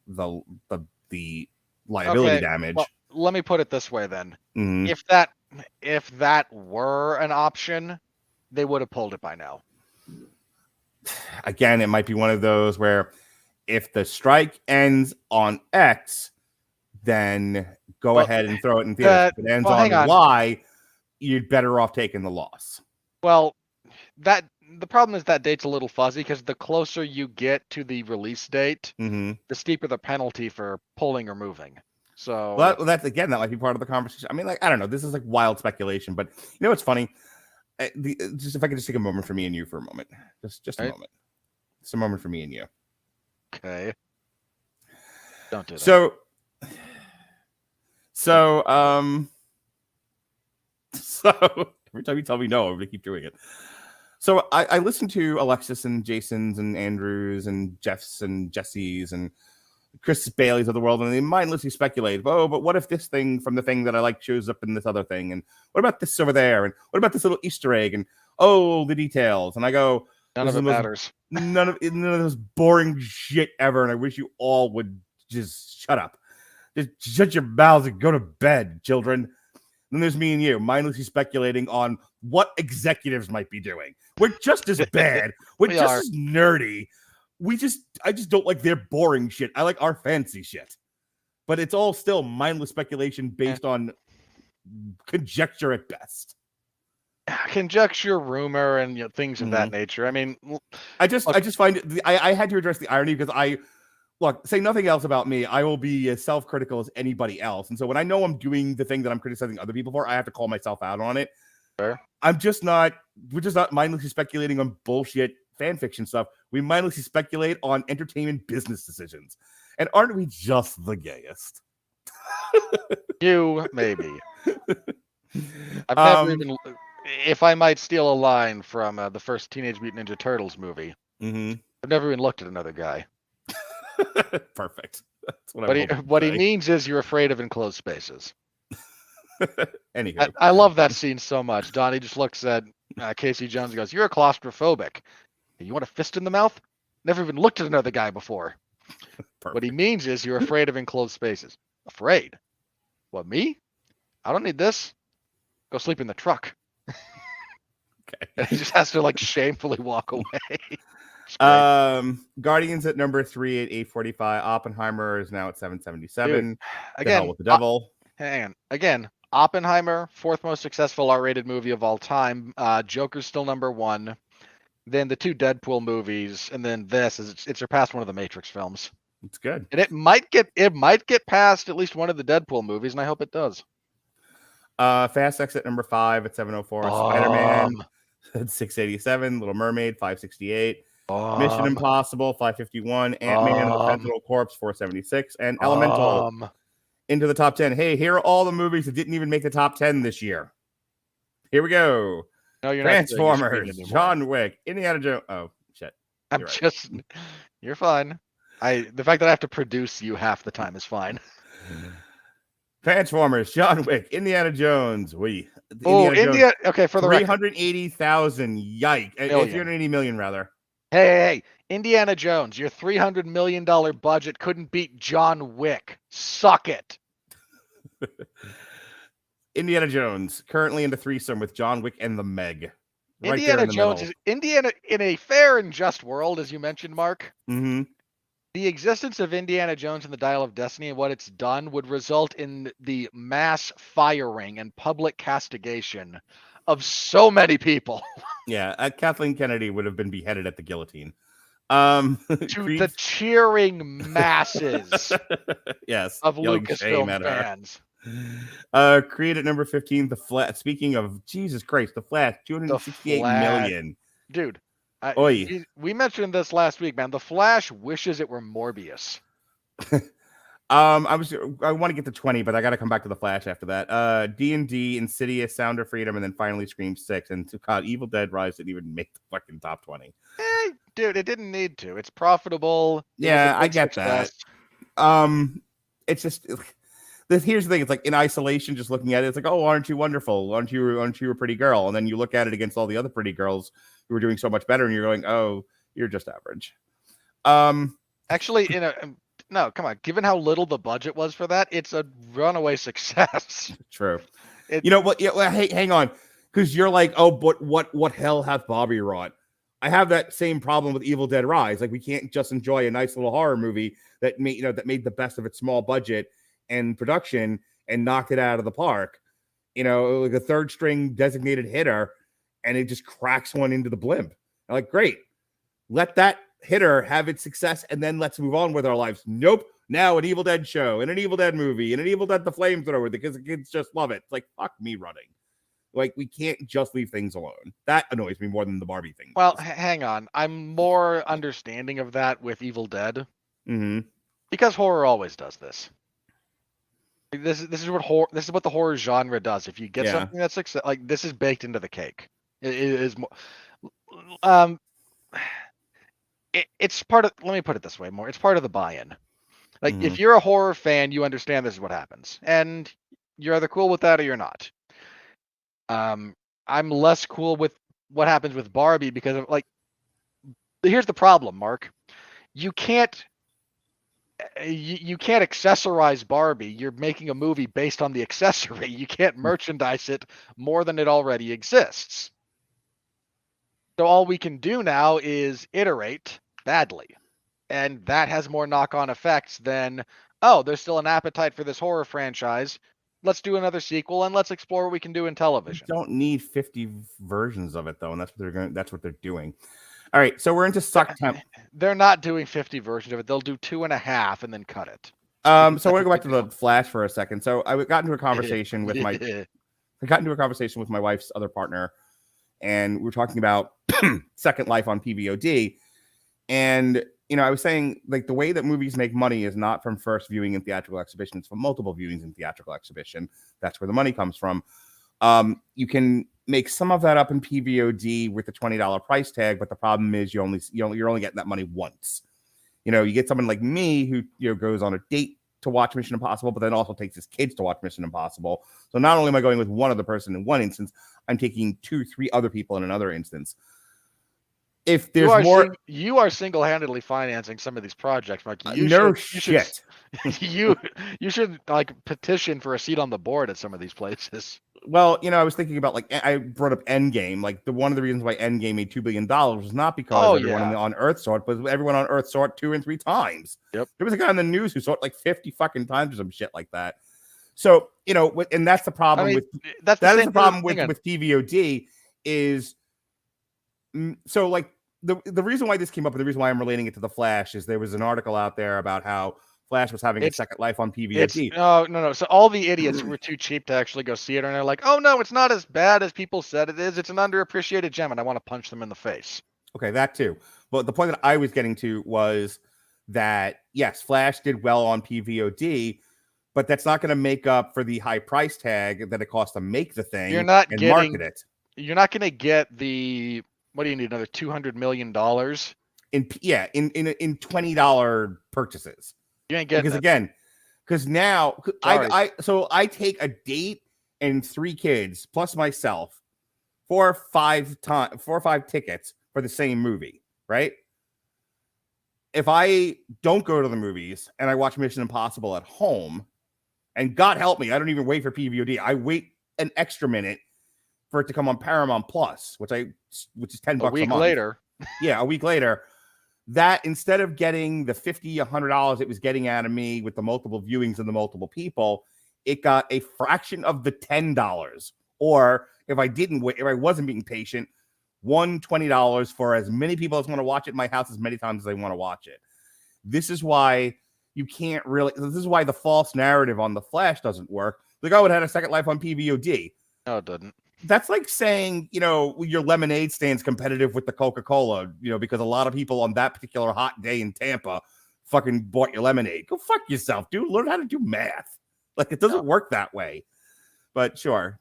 the liability damage. Well, let me put it this way then. Mhm. If that were an option, they would have pulled it by now. Again, it might be one of those where if the strike ends on X, then go ahead and throw it in theaters. If it ends on Y, you're better off taking the loss. Well, the problem is that date's a little fuzzy because the closer you get to the release date, Mm-hmm. the steeper the penalty for pulling or moving. So that's again, that might be part of the conversation. I mean, like, I don't know. This is like wild speculation, but you know what's funny? Just if I could just take a moment for me and you for a moment, just a moment. It's a moment for me and you. Okay. Don't do that. So every time you tell me no, I'm gonna keep doing it. So I listened to Alexis and Jason's and Andrews and Jeff's and Jesse's and Chris Bailey's of the world, and they mindlessly speculate, oh, but what if this thing from the thing that I like shows up in this other thing? And what about this over there? And what about this little Easter egg? And oh, the details. And I go, none of it matters. None of this boring shit ever. And I wish you all would just shut up. Just shut your mouths and go to bed, children. And then there's me and you mindlessly speculating on what executives might be doing. We're just as bad. We're just as nerdy. I just don't like their boring shit. I like our fancy shit. But it's all still mindless speculation based on conjecture at best. Conjecture, rumor, and things of that nature. I mean, I just find it. I had to address the irony because say nothing else about me. I will be as self-critical as anybody else, and so when I know I'm doing the thing that I'm criticizing other people for, I have to call myself out on it. Fair. We're just not mindlessly speculating on bullshit fan fiction stuff. We mindlessly speculate on entertainment business decisions. And aren't we just the gayest? You, maybe. I've never even, if I might steal a line from the first Teenage Mutant Ninja Turtles movie, I've never even looked at another guy. Perfect. That's what he means is you're afraid of enclosed spaces. Anywho. I love that scene so much. Donnie just looks at Casey Jones and goes, "You're a claustrophobic. You want a fist in the mouth? Never even looked at another guy before." What he means is you're afraid of enclosed spaces. Afraid? What, me? I don't need this. Go sleep in the truck. Okay. And he just has to shamefully walk away. Guardians at number 3 at 845. Oppenheimer is now at 777. Dude, again, The Hell with the Devil. Hang on. Again, Oppenheimer, 4th most successful R-rated movie of all time. Joker's still number 1. Then the 2 Deadpool movies, and then it surpassed one of the Matrix films. It's good, and it might get past at least one of the Deadpool movies, and I hope it does. Fast X at number 5 at 704. Spider-Man at 687. Little Mermaid 568. Mission Impossible 551. Ant-Man and the Sentinel Corpse 476. And Elemental into the top 10. Hey, here are all the movies that didn't even make the top 10 this year. Here we go. No, you're Transformers, John Wick, Indiana Jones. Oh shit! You're fine. The fact that I have to produce you half the time is fine. Transformers, John Wick, Indiana Jones. Okay, for the 380,000. Yikes! 380 million rather. Hey, Indiana Jones, your $300 million budget couldn't beat John Wick. Suck it. Indiana Jones, currently in the threesome with John Wick and the Meg. Indiana Jones is Indiana in a fair and just world, as you mentioned, Mark. Mm-hmm. The existence of Indiana Jones and the Dial of Destiny and what it's done would result in the mass firing and public castigation of so many people. Yeah, Kathleen Kennedy would have been beheaded at the guillotine. The cheering masses yes, of Lucasfilm fans. Creed at number 15, The Flash. Speaking of Jesus Christ, The Flash, 268 million. Dude, Oi. We mentioned this last week, man. The Flash wishes it were Morbius. I want to get to 20, but I got to come back to the Flash after that. D&D, Insidious, Sound of Freedom, and then finally Scream 6. And God, Evil Dead Rise didn't even make the fucking top 20. Dude, it didn't need to. It's profitable. Yeah, I get that. It's just here's the thing. It's like in isolation, just looking at it, it's like, oh, aren't you wonderful? Aren't you a pretty girl? And then you look at it against all the other pretty girls who are doing so much better, and you're going, oh, you're just average. Actually, no, come on. Given how little the budget was for that, it's a runaway success. True. You know what? Yeah, well, hey, hang on, because you're like, oh, but what hell hath Bobby wrought? I have that same problem with Evil Dead Rise. Like, we can't just enjoy a nice little horror movie that made the best of its small budget and production and knocked it out of the park. Like a third string designated hitter, and it just cracks one into the blimp. I'm like, great, let that hitter have its success, and then let's move on with our lives. Nope. Now an Evil Dead show and an Evil Dead movie and an Evil Dead the Flamethrower because the kids just love it. It's like, fuck me running. Like, we can't just leave things alone. That annoys me more than the Barbie thing. Well, hang on. I'm more understanding of that with Evil Dead. Mm-hmm. Because horror always does this. This is what the horror genre does. If you get something that's like, this is baked into the cake. It is more. It's part of. Let me put it this way. It's part of the buy-in. Like, if you're a horror fan, you understand this is what happens, and you're either cool with that or you're not. I'm less cool with what happens with Barbie because of, like, here's the problem, Mark. You can't accessorize Barbie. You're making a movie based on the accessory. You can't merchandise it more than it already exists. So all we can do now is iterate badly. And that has more knock-on effects than, oh, there's still an appetite for this horror franchise. Let's do another sequel and let's explore what we can do in television. You don't need 50 versions of it though, and that's what they're doing. All right, so we're into Suck Temp. They're not doing 50 versions of it. They'll do 2.5 and then cut it. So I want to go back to the Flash for a second. So I got into a conversation with my wife's other partner, and we were talking about Second Life on PVOD. And I was saying, like, the way that movies make money is not from first viewing in theatrical exhibition. It's from multiple viewings in theatrical exhibition. That's where the money comes from. You can make some of that up in PVOD with the $20 price tag, but the problem is you're only getting that money once. You get someone like me who goes on a date to watch Mission Impossible, but then also takes his kids to watch Mission Impossible. So not only am I going with one other person in one instance, I'm taking 2-3 other people in another instance. If there's you are single-handedly financing some of these projects, Mark. You should like petition for a seat on the board at some of these places. Well, I was thinking about, like, I brought up Endgame. Like, one of the reasons why Endgame made $2 billion was not because everyone on Earth saw it, but everyone on Earth saw it 2 and 3 times. Yep. There was a guy on the news who saw it like 50 fucking times or some shit like that. So, and that's the problem with PVOD is, so, like, the reason why this came up and the reason why I'm relating it to the Flash is there was an article out there about how Flash was having a second life on PVOD. No. So all the idiots were too cheap to actually go see it, and they're like, "Oh no, it's not as bad as people said it is. It's an underappreciated gem," and I want to punch them in the face. Okay, that too. But the point that I was getting to was that yes, Flash did well on PVOD, but that's not going to make up for the high price tag that it costs to make the thing market it. You're not going to get the. What do you need? Another $200 million in $20 purchases. You ain't getting because now I take a date and 3 kids plus myself 4 or 5 tickets for the same movie, right? If I don't go to the movies and I watch Mission Impossible at home, and God help me, I don't even wait for PVOD. I wait an extra minute for it to come on Paramount Plus, which is $10 a week month. later. Yeah, a week later. That instead of getting the $50, $100 it was getting out of me with the multiple viewings and the multiple people, it got a fraction of the $10. Or if I wasn't being patient, $20 for as many people as want to watch it in my house as many times as they want to watch it. This is why this is why the false narrative on the Flash doesn't work. Like, oh, it had a second life on PVOD. No, it didn't. That's like saying, your lemonade stand's competitive with the Coca-Cola, because a lot of people on that particular hot day in Tampa fucking bought your lemonade. Go fuck yourself, dude. Learn how to do math. Like, it doesn't work that way. But sure,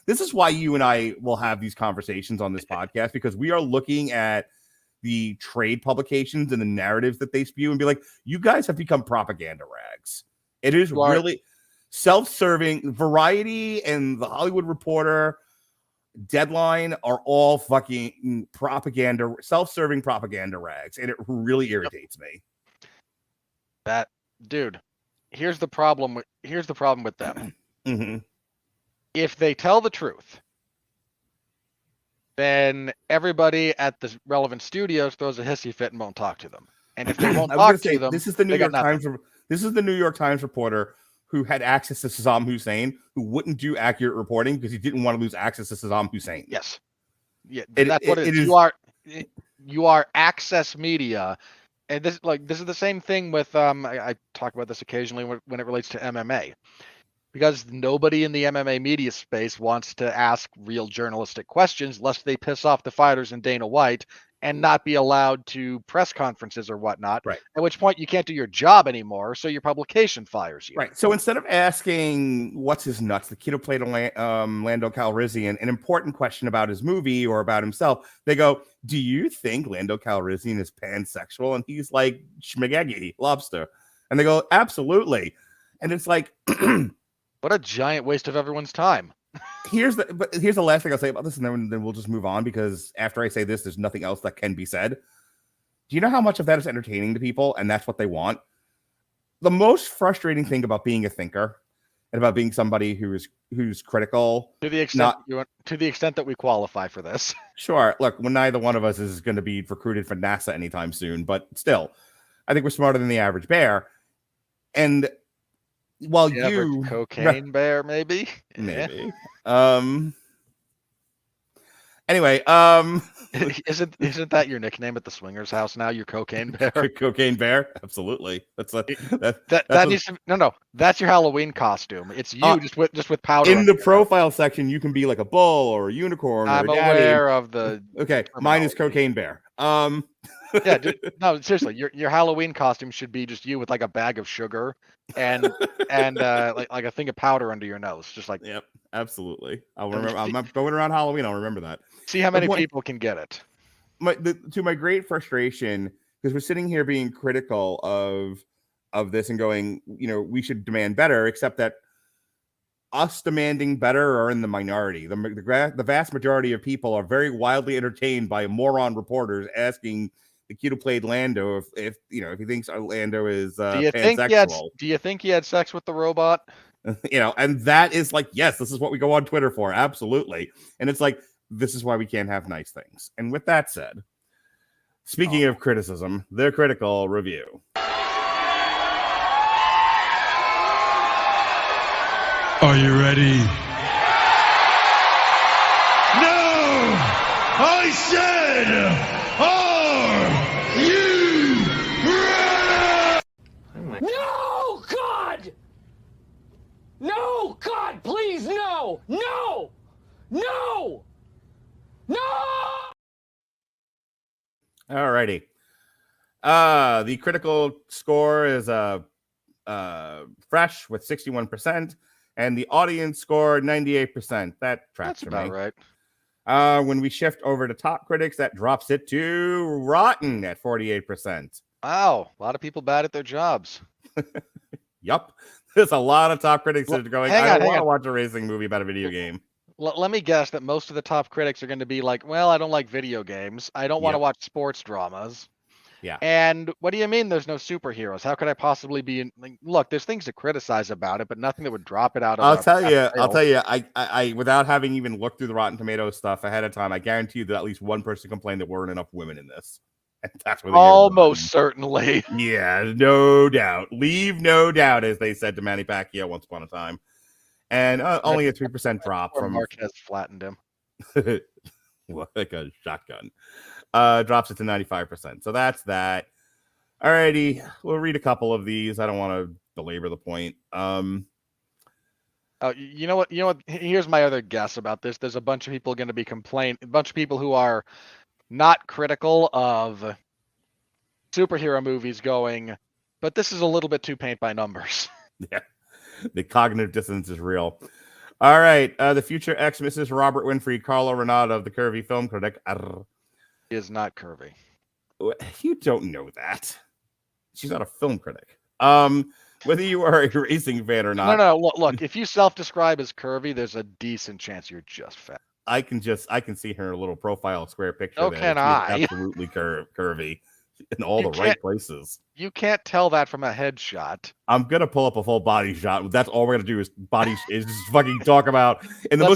this is why you and I will have these conversations on this podcast, because we are looking at the trade publications and the narratives that they spew and be like, you guys have become propaganda rags. It is really self-serving. Variety and the Hollywood Reporter, Deadline are all fucking propaganda, self-serving propaganda rags, and it really irritates me. That dude, here's the problem with them. Mm-hmm. If they tell the truth, then everybody at the relevant studios throws a hissy fit and won't talk to them. And if they won't talk to them, this is the New York Times. This is the New York Times reporter who had access to Saddam Hussein, who wouldn't do accurate reporting because he didn't want to lose access to Saddam Hussein. Yes, yeah, that's what it is. You are access media, and this is the same thing with I talk about this occasionally when it relates to MMA. Because nobody in the MMA media space wants to ask real journalistic questions lest they piss off the fighters and Dana White and not be allowed to press conferences or whatnot. Right. At which point you can't do your job anymore, so your publication fires you. Right. So instead of asking what's his nuts, the kid who played Lando Calrissian, an important question about his movie or about himself, they go, do you think Lando Calrissian is pansexual? And he's like, schmagegi, lobster. And they go, absolutely. And it's like... What a giant waste of everyone's time. Here's the last thing I'll say about this, and then we'll just move on, because after I say this, there's nothing else that can be said. Do you know how much of that is entertaining to people, and that's what they want? The most frustrating thing about being a thinker and about being somebody who's critical, to the extent that we qualify for this. Sure. Look, neither one of us is going to be recruited for NASA anytime soon, but still, I think we're smarter than the average bear. And while you cocaine bear, maybe. Anyway, isn't that your nickname at the swingers house now? Your cocaine bear. Cocaine bear, absolutely. That's your Halloween costume. It's you just with powder. In the profile section, you can be like a bull or a unicorn. I'm or a aware of the. Okay, mine is cocaine bear. Yeah, no, seriously, your Halloween costume should be just you with like a bag of sugar and like a thing of powder under your nose, just like. Yep, absolutely. I'll remember. I'm going around Halloween. I'll remember that. See how many people can get it. To my great frustration, because we're sitting here being critical of this and going, we should demand better, except that us demanding better are in the minority. The vast majority of people are very wildly entertained by moron reporters asking the kid who played Lando if he thinks Lando is pansexual. Do you think he had sex with the robot? And that is like, yes, this is what we go on Twitter for. Absolutely. And it's like, this is why we can't have nice things. And with that said, speaking of criticism, the critical review. Are you ready? No! I said, are you ready? No, God! No, God, please, no! No! No! No! Alrighty. The critical score is fresh with 61%. And the audience score 98%. That tracks for me. That's about right. When we shift over to top critics, that drops it to rotten at 48%. Wow, a lot of people bad at their jobs. Yup. There's a lot of top critics that are going, I don't want to watch a racing movie about a video game. Let me guess that most of the top critics are going to be like, well, I don't like video games. I don't want to watch sports dramas. Yeah. And what do you mean there's no superheroes? How could I possibly be look, there's things to criticize about it, but nothing that would drop it out of I'll tell you, I without having even looked through the Rotten Tomatoes stuff ahead of time, I guarantee you that at least one person complained there weren't enough women in this. And that's where almost certainly. Yeah, no doubt. Leave no doubt, as they said to Manny Pacquiao once upon a time. And only a 3% drop from Marquez flattened him. Like a shotgun. Drops it to 95%. So that's that. Alrighty, we'll read a couple of these. I don't want to belabor the point. You know what? You know what? Here's my other guess about this. There's a bunch of people going to be a bunch of people who are not critical of superhero movies going, but this is a little bit too paint by numbers. Yeah, the cognitive dissonance is real. All right, the future ex Mrs. Robert Winfree, Carla Renata, the curvy film critic. He is not curvy. You don't know that. She's not a film critic. Whether you are a racing fan or not. No. Look, if you self-describe as curvy, there's a decent chance you're just fat. I can see her little profile square picture. So can I. Absolutely curvy in all the right places. You can't tell that from a headshot. I'm gonna pull up a full body shot. That's all we're gonna do is just fucking talk about in the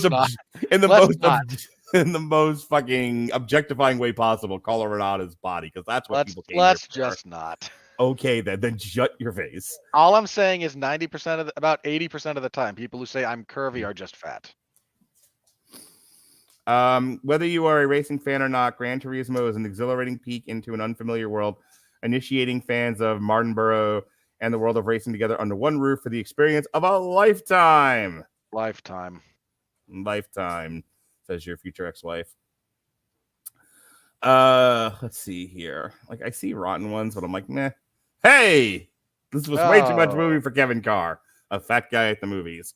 most fucking objectifying way possible. Colorado's body, because that's what people came Let's here for. just not. Okay, then shut your face. All I'm saying is about 80% of the time, people who say I'm curvy are just fat. Whether you are a racing fan or not, Gran Turismo is an exhilarating peek into an unfamiliar world, initiating fans of Mardenborough and the world of racing together under one roof for the experience of a lifetime. Lifetime, says your future ex-wife. Let's see here. Like, I see rotten ones, but I'm like, meh. Hey, this was way too much movie for Kevin Carr, a fat guy at the movies.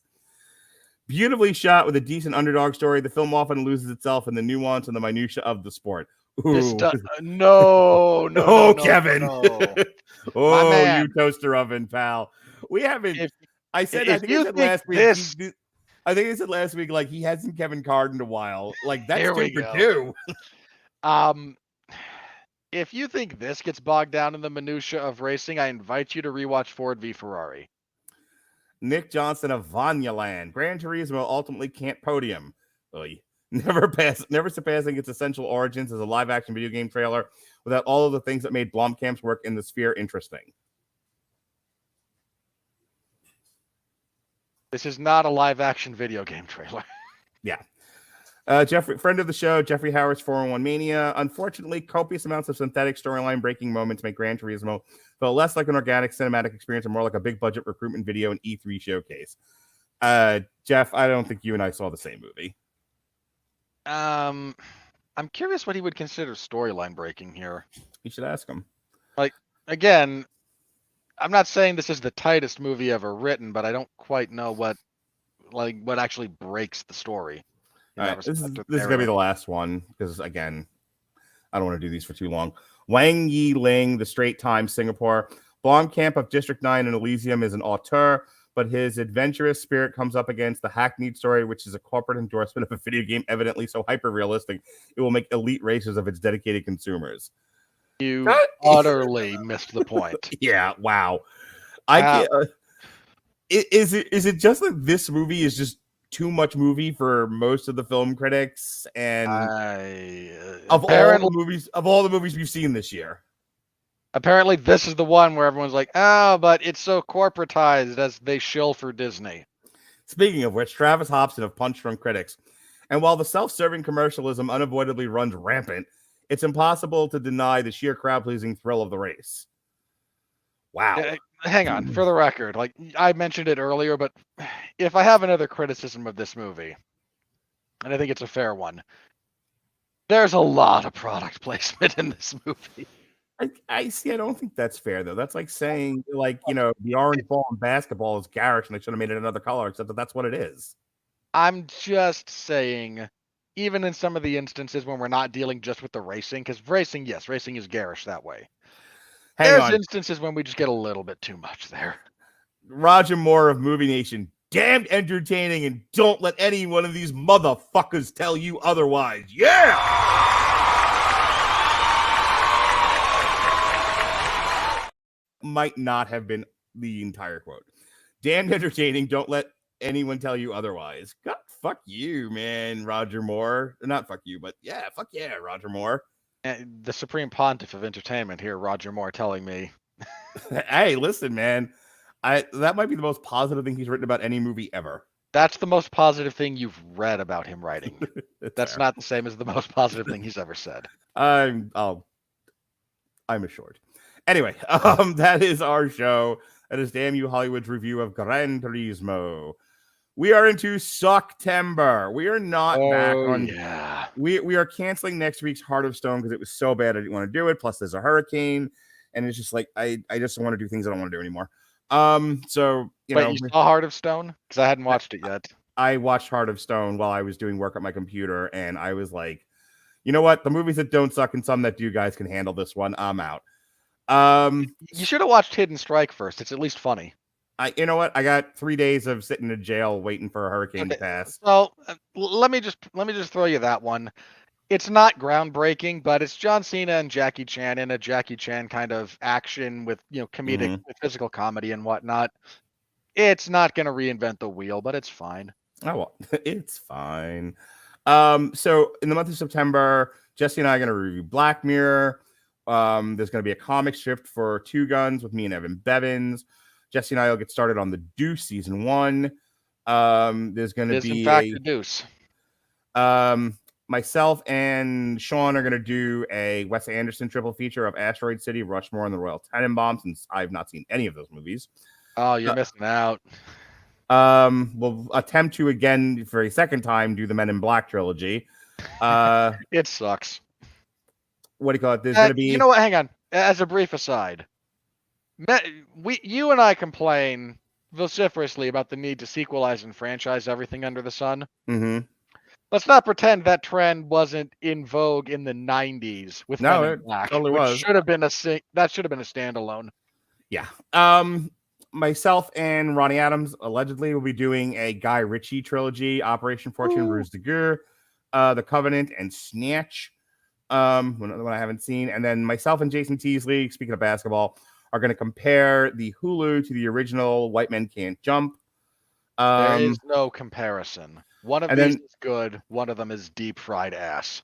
Beautifully shot with a decent underdog story, the film often loses itself in the nuance and the minutia of the sport. No, Kevin. No. You toaster oven, pal. We haven't. I think I said last week. I think I said last week, like, he hasn't Kevin Carr in a while. Like, that's 2 for 2. If you think this gets bogged down in the minutia of racing, I invite you to rewatch Ford v Ferrari. Nick Johnson of Vanyaland. Gran Turismo ultimately can't podium. Never surpassing its essential origins as a live-action video game trailer without all of the things that made Blomkamp's work in the sphere interesting. This is not a live-action video game trailer. Yeah. Jeffrey, friend of the show, Jeffrey Howard's 401 Mania. Unfortunately, copious amounts of synthetic storyline breaking moments make Gran Turismo feel less like an organic cinematic experience and more like a big budget recruitment video and E3 showcase. Jeff, I don't think you and I saw the same movie. I'm curious what he would consider storyline breaking here. You should ask him. Like, again, I'm not saying this is the tightest movie ever written, but I don't quite know what actually breaks the story. All right, this is gonna be the last one because, again, I don't want to do these for too long. Wang Yi Ling, The Straight Times, Singapore. Blomkamp of District 9 and Elysium is an auteur, but his adventurous spirit comes up against the hackneyed story, which is a corporate endorsement of a video game evidently so hyper-realistic it will make elite racers of its dedicated consumers. You utterly missed the point. Yeah, wow. Is it just that this movie is just too much movie for most of the film critics and of all the movies we've seen this year? Apparently this is the one where everyone's like, but it's so corporatized as they shill for Disney. Speaking of which, Travis Hobson of Punch Drunk Critics. And while the self-serving commercialism unavoidably runs rampant, it's impossible to deny the sheer crowd-pleasing thrill of the race. Wow. Hang on, for the record, like I mentioned it earlier, but if I have another criticism of this movie, and I think it's a fair one, there's a lot of product placement in this movie. I see. I don't think that's fair, though. That's like saying, like, the orange ball in basketball is garish and they should have made it another color, except that that's what it is. I'm just saying, even in some of the instances when we're not dealing just with the racing, because racing is garish that way. There's instances when we just get a little bit too much there. Roger Moore of Movie Nation. Damned entertaining, and don't let any one of these motherfuckers tell you otherwise. Yeah! Might not have been the entire quote. Damned entertaining, don't let anyone tell you otherwise. God, fuck you, man, Roger Moore. Not fuck you, but yeah, fuck yeah, Roger Moore. The supreme pontiff of entertainment here, Roger Moore, telling me. Hey, listen, man. That might be the most positive thing he's written about any movie ever. That's the most positive thing you've read about him writing. That's not the same as the most positive thing he's ever said. I'm assured. Anyway, that is our show. That is Damn You Hollywood's review of Gran Turismo. We are into Sucktember. We are not back on. Yeah. We are canceling next week's Heart of Stone because it was so bad I didn't want to do it. Plus, there's a hurricane, and it's just like I just don't want to do things I don't want to do anymore. So you Wait, know, you saw Heart of Stone? Because I hadn't watched it yet. I watched Heart of Stone while I was doing work at my computer, and I was like, you know what? The movies that don't suck and some that do, guys can handle this one. I'm out. You should have watched Hidden Strike first. It's at least funny. You know what? I got 3 days of sitting in jail waiting for a hurricane to pass. So let me just throw you that one. It's not groundbreaking, but it's John Cena and Jackie Chan in a Jackie Chan kind of action with comedic physical comedy and whatnot. It's not going to reinvent the wheel, but it's fine. Oh well, it's fine. So in the month of September, Jesse and I are going to review Black Mirror. There's going to be a comic strip for Two Guns with me and Evan Bevins. Jesse and I will get started on The Deuce season 1. There's going to be in fact The Deuce. Myself and Sean are going to do a Wes Anderson triple feature of Asteroid City, Rushmore, and the Royal Tenenbaums, since I've not seen any of those movies. Oh, you're missing out. We'll attempt to again for a second time do the Men in Black trilogy. It sucks. What do you call it? There's going to be. You know what? Hang on. As a brief aside, you and I complain vociferously about the need to sequelize and franchise everything under the sun. Mm-hmm. Let's not pretend that trend wasn't in vogue in the 90s with Men in Black. Totally was. Should have been a standalone. Yeah. Myself and Ronnie Adams allegedly will be doing a Guy Ritchie trilogy: Operation Fortune, Ruse de Guerre, The Covenant, and Snatch. One I haven't seen, and then myself and Jason Teasley, speaking of basketball, are going to compare the Hulu to the original White Men Can't Jump. There is no comparison. One of these is good. One of them is deep fried ass.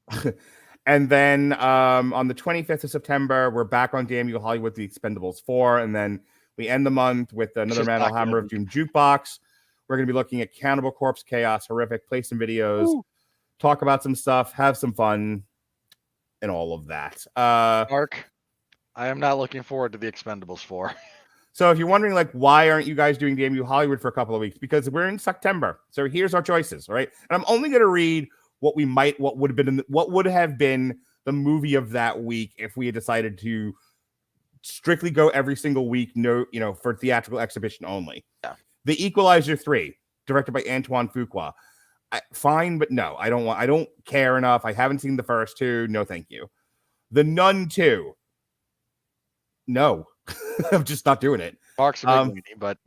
And then on the 25th of September, we're back on Damn You Hollywood, The Expendables 4, and then we end the month with another Randall Hammer of Doom Jukebox. We're going to be looking at Cannibal Corpse, Chaos, Horrific, play some videos, talk about some stuff, have some fun, and all of that. Mark, I am not looking forward to The Expendables 4. So if you're wondering, like, why aren't you guys doing Damn You Hollywood for a couple of weeks? Because we're in September. So here's our choices, all right? And I'm only going to read what would have been the movie of that week if we had decided to strictly go every single week, for theatrical exhibition only. Yeah. The Equalizer 3, directed by Antoine Fuqua. Fine, but no, I don't care enough. I haven't seen the first two. No, thank you. The Nun 2. No, I'm just not doing it. Mark's a big weenie, but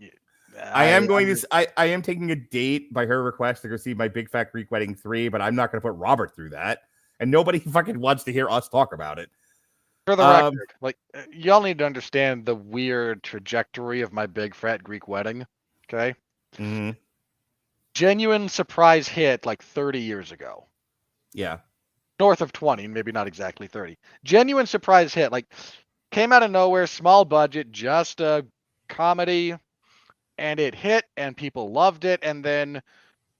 I am taking a date by her request to go see My Big Fat Greek Wedding 3, but I'm not going to put Robert through that. And nobody fucking wants to hear us talk about it. For the record, y'all need to understand the weird trajectory of My Big Fat Greek Wedding. Okay. Mm-hmm. Genuine surprise hit 30 years ago. Yeah. North of 20, maybe not exactly 30. Genuine surprise hit. Came out of nowhere, small budget, just a comedy, and it hit, and people loved it. And then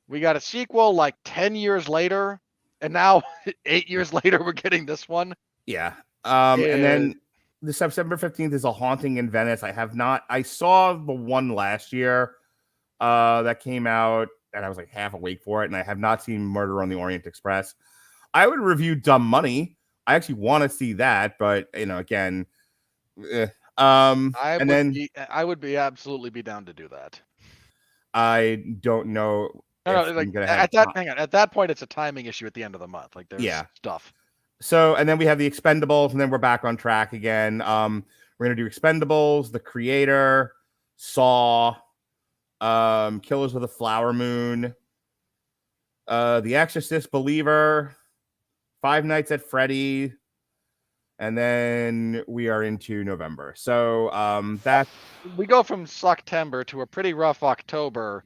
we got a sequel 10 years later, and now 8 years later, we're getting this one. Yeah. And then the September 15th is A Haunting in Venice. I saw the one last year that came out, and I was half awake for it, and I have not seen Murder on the Orient Express. I would review Dumb Money. I actually want to see that, but again, I would absolutely be down to do that. I don't know. At that point, it's a timing issue at the end of the month. There's stuff. So, and then we have The Expendables, and then we're back on track again. We're gonna do Expendables, The Creator, Saw, Killers of the Flower Moon, The Exorcist, Believer, Five Nights at Freddy, and then we are into November. So that we go from September to a pretty rough October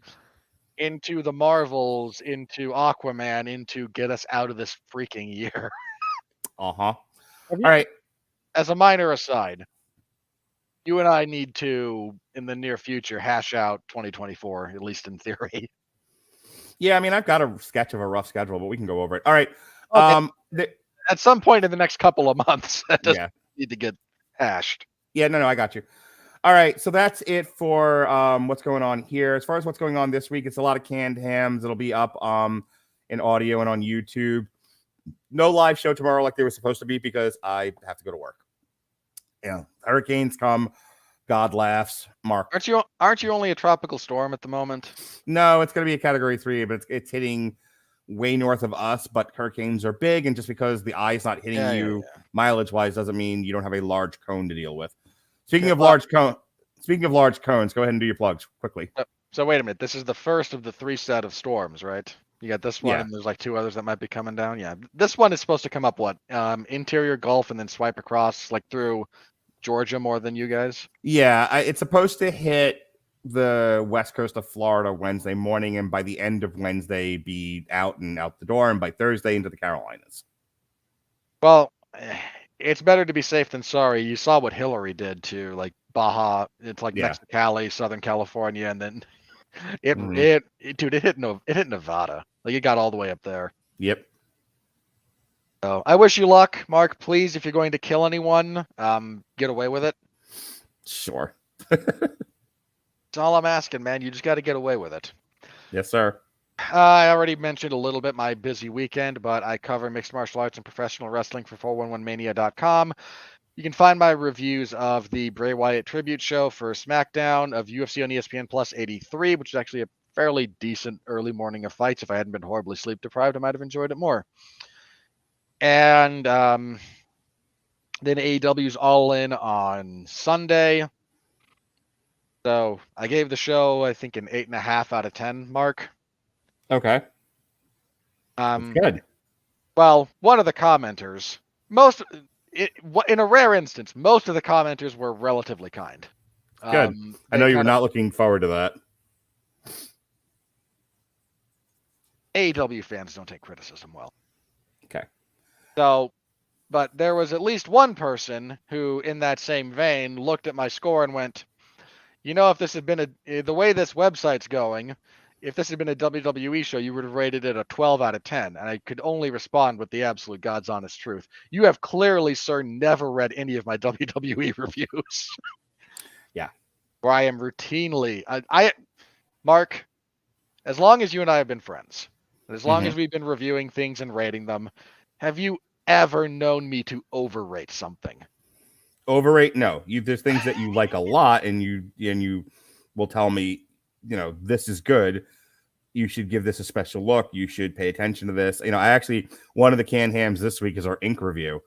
into the Marvels, into Aquaman, into get us out of this freaking year. All right. As a minor aside, you and I need to, in the near future, hash out 2024, at least in theory. Yeah, I mean, I've got a sketch of a rough schedule, but we can go over it. All right. Okay. At some point in the next couple of months, that doesn't need to get hashed. Yeah, no, I got you. All right, so that's it for what's going on here. As far as what's going on this week, it's a lot of canned hams. It'll be up in audio and on YouTube. No live show tomorrow like they were supposed to be because I have to go to work. Yeah, hurricanes come, God laughs. Mark, aren't you only a tropical storm at the moment? No, it's going to be a Category 3, but it's hitting way north of us. But hurricanes are big, and just because the eye's not hitting you mileage-wise doesn't mean you don't have a large cone to deal with. Speaking of large cones, go ahead and do your plugs quickly. So wait a minute. This is the first of the 3 set of storms, right? You got this one, Yeah. and there's like 2 others that might be coming down. Yeah, this one is supposed to come up interior Gulf and then swipe across like through Georgia more than you guys. Yeah, it's supposed to hit the west coast of Florida Wednesday morning, and by the end of Wednesday be out the door, and by Thursday into the Carolinas. Well, it's better to be safe than sorry. You saw what Hillary did to like Baja. It's like next to Cali, Southern California, and then it hit Nevada. Like it got all the way up there. Yep. So I wish you luck, Mark. Please, if you're going to kill anyone, get away with it. Sure. That's all I'm asking, man. You just got to get away with it. Yes, sir. I already mentioned a little bit my busy weekend, but I cover mixed martial arts and professional wrestling for 411mania.com. You can find my reviews of the Bray Wyatt tribute show for SmackDown, of UFC on ESPN Plus 83, which is actually a fairly decent early morning of fights. If I hadn't been horribly sleep deprived, I might have enjoyed it more. And then AEW's All In on Sunday. So I gave the show, I think, an 8.5 out of 10 mark. Okay. That's good. Well, one of the commenters, in a rare instance, most of the commenters were relatively kind. Good. I know you were not looking forward to that. AEW fans don't take criticism well. Okay. So, but there was at least one person who, in that same vein, looked at my score and went, if this had been the way this website's going, if this had been a WWE show, you would have rated it a 12 out of 10. And I could only respond with the absolute God's honest truth. You have clearly, sir, never read any of my WWE reviews. Yeah. Where I am routinely, Mark, as long as you and I have been friends, and as long as we've been reviewing things and rating them, have you ever known me to overrate something? Overrate? No. There's things that you like a lot, and you will tell me, this is good. You should give this a special look. You should pay attention to this. One of the canned hams this week is our ink review.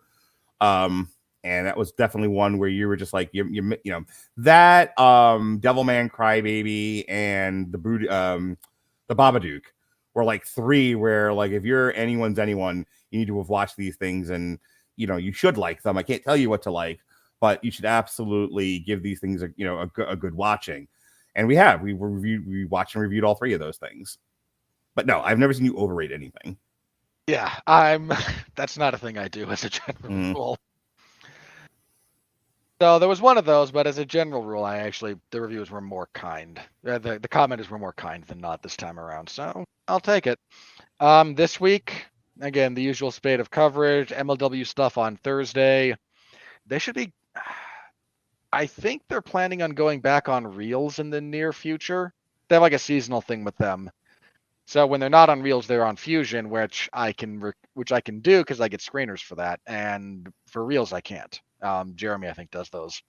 And that was definitely one where you were just like, that Devilman Crybaby and the Babadook were like 3 where, like, if you're anyone's anyone, you need to have watched these things, and you should like them. I can't tell you what to like, but you should absolutely give these things a good watching. And we watched and reviewed all 3 of those things. But no, I've never seen you overrate anything. Yeah, that's not a thing I do as a general rule. So there was one of those, but as a general rule, the reviews were more kind. The commenters were more kind than not this time around. So I'll take it. This week, again, the usual spate of coverage, MLW stuff on Thursday. They should be, I think they're planning on going back on Reels in the near future. They have like a seasonal thing with them. So when they're not on Reels, they're on Fusion, which I can do because I get screeners for that. And for Reels, I can't. Jeremy, I think, does those.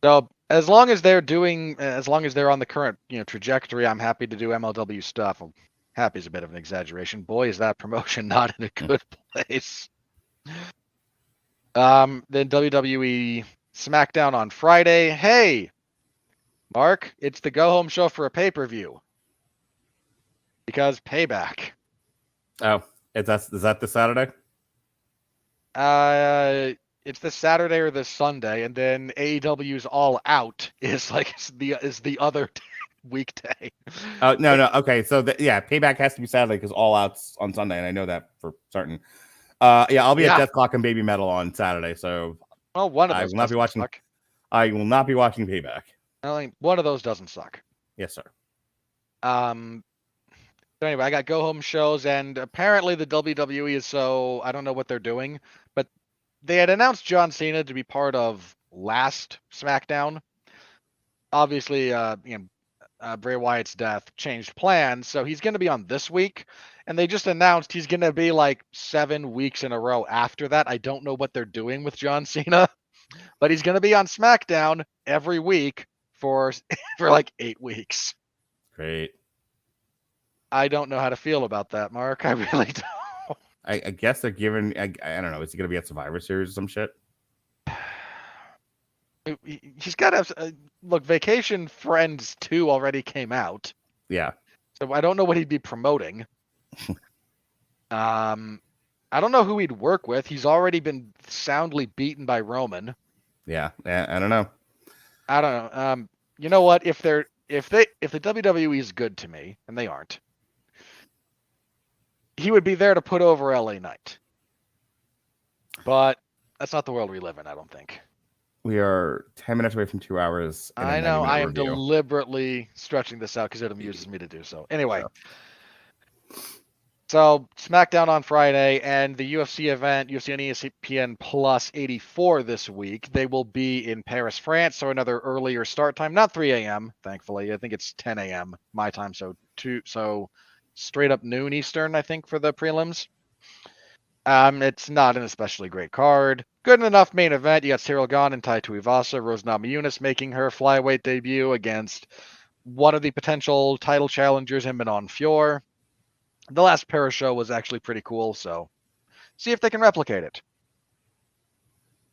So as long as they're on the current trajectory, I'm happy to do MLW stuff. Well, happy is a bit of an exaggeration. Boy, is that promotion not in a good place. Then WWE SmackDown on Friday. Hey, Mark, it's the go home show for a pay-per-view. Because Payback. Oh, is that the Saturday? It's this Saturday or this Sunday, and then AEW's All Out is the other weekday. Oh no. Okay, so Payback has to be Saturday because All Out's on Sunday, and I know that for certain. I'll be at Death Clock and Baby Metal on Saturday, so one of those I will not be watching. Suck. I will not be watching Payback. I think one of those doesn't suck. Yes, sir. So anyway, I got go home shows, and apparently the WWE is I don't know what they're doing, but they had announced John Cena to be part of last SmackDown. Obviously, Bray Wyatt's death changed plans, so he's going to be on this week. And they just announced he's going to be like 7 weeks in a row after that. I don't know what they're doing with John Cena, but he's going to be on SmackDown every week for like 8 weeks. Great. I don't know how to feel about that, Mark. I really don't. I guess they're giving. I don't know. Is he going to be at Survivor Series or some shit? He's got to look. Vacation Friends 2 already came out. Yeah. So I don't know what he'd be promoting. I don't know who he'd work with. He's already been soundly beaten by Roman. Yeah. I don't know. I don't know. You know what? If the WWE is good to me, and they aren't, he would be there to put over LA Knight. But that's not the world we live in, I don't think. We are 10 minutes away from 2 hours. I know. I am deliberately stretching this out because it amuses me to do so. Anyway. So SmackDown on Friday and the UFC event, UFC on ESPN Plus 84 this week. They will be in Paris, France, so another earlier start time. Not 3 a.m., thankfully. I think it's 10 a.m. my time, so straight up noon Eastern, I think, for the prelims. It's not an especially great card. Good enough main event. You got Cyril Gane and Tai Tuivasa. Rose Namajunas making her flyweight debut against one of the potential title challengers in Manon Fior. The last Paris show was actually pretty cool, so see if they can replicate it.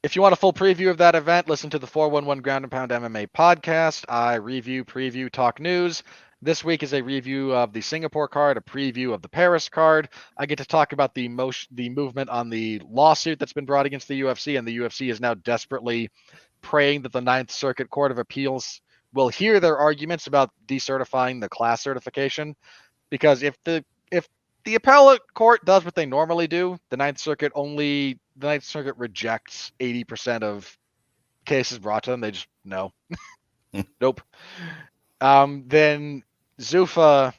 If you want a full preview of that event, listen to the 411 Ground and Pound MMA podcast. I review, preview, talk news. This week is a review of the Singapore card, a preview of the Paris card. I get to talk about the movement on the lawsuit that's been brought against the UFC, and the UFC is now desperately praying that the Ninth Circuit Court of Appeals will hear their arguments about decertifying the class certification. Because if the appellate court does what they normally do, the Ninth Circuit rejects 80% of cases brought to them. They just no. Nope. Then Zuffa,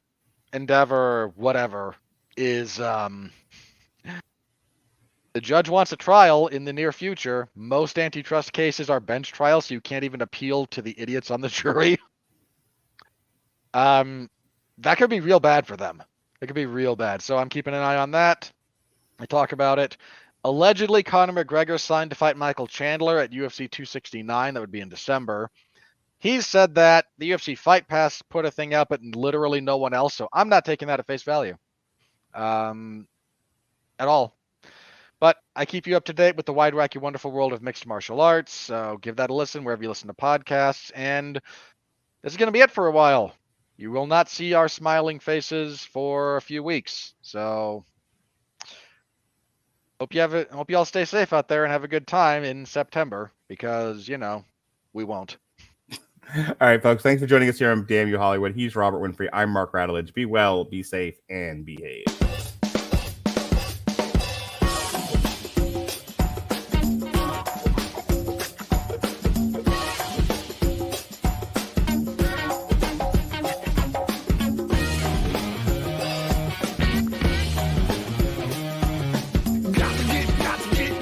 Endeavor, whatever, is the judge wants a trial in the near future. Most antitrust cases are bench trials, so you can't even appeal to the idiots on the jury. That could be real bad for them. It could be real bad. So I'm keeping an eye on that. I talk about it. Allegedly, Conor McGregor signed to fight Michael Chandler at UFC 269. That would be in December. He's said that the UFC Fight Pass put a thing out, but literally no one else. So I'm not taking that at face value at all. But I keep you up to date with the wide, wacky, wonderful world of mixed martial arts. So give that a listen wherever you listen to podcasts. And this is going to be it for a while. You will not see our smiling faces for a few weeks. So hope you all stay safe out there and have a good time in September, because, we won't. All right, folks. Thanks for joining us here on Damn You Hollywood. He's Robert Winfree. I'm Mark Radulich. Be well, be safe, and behave.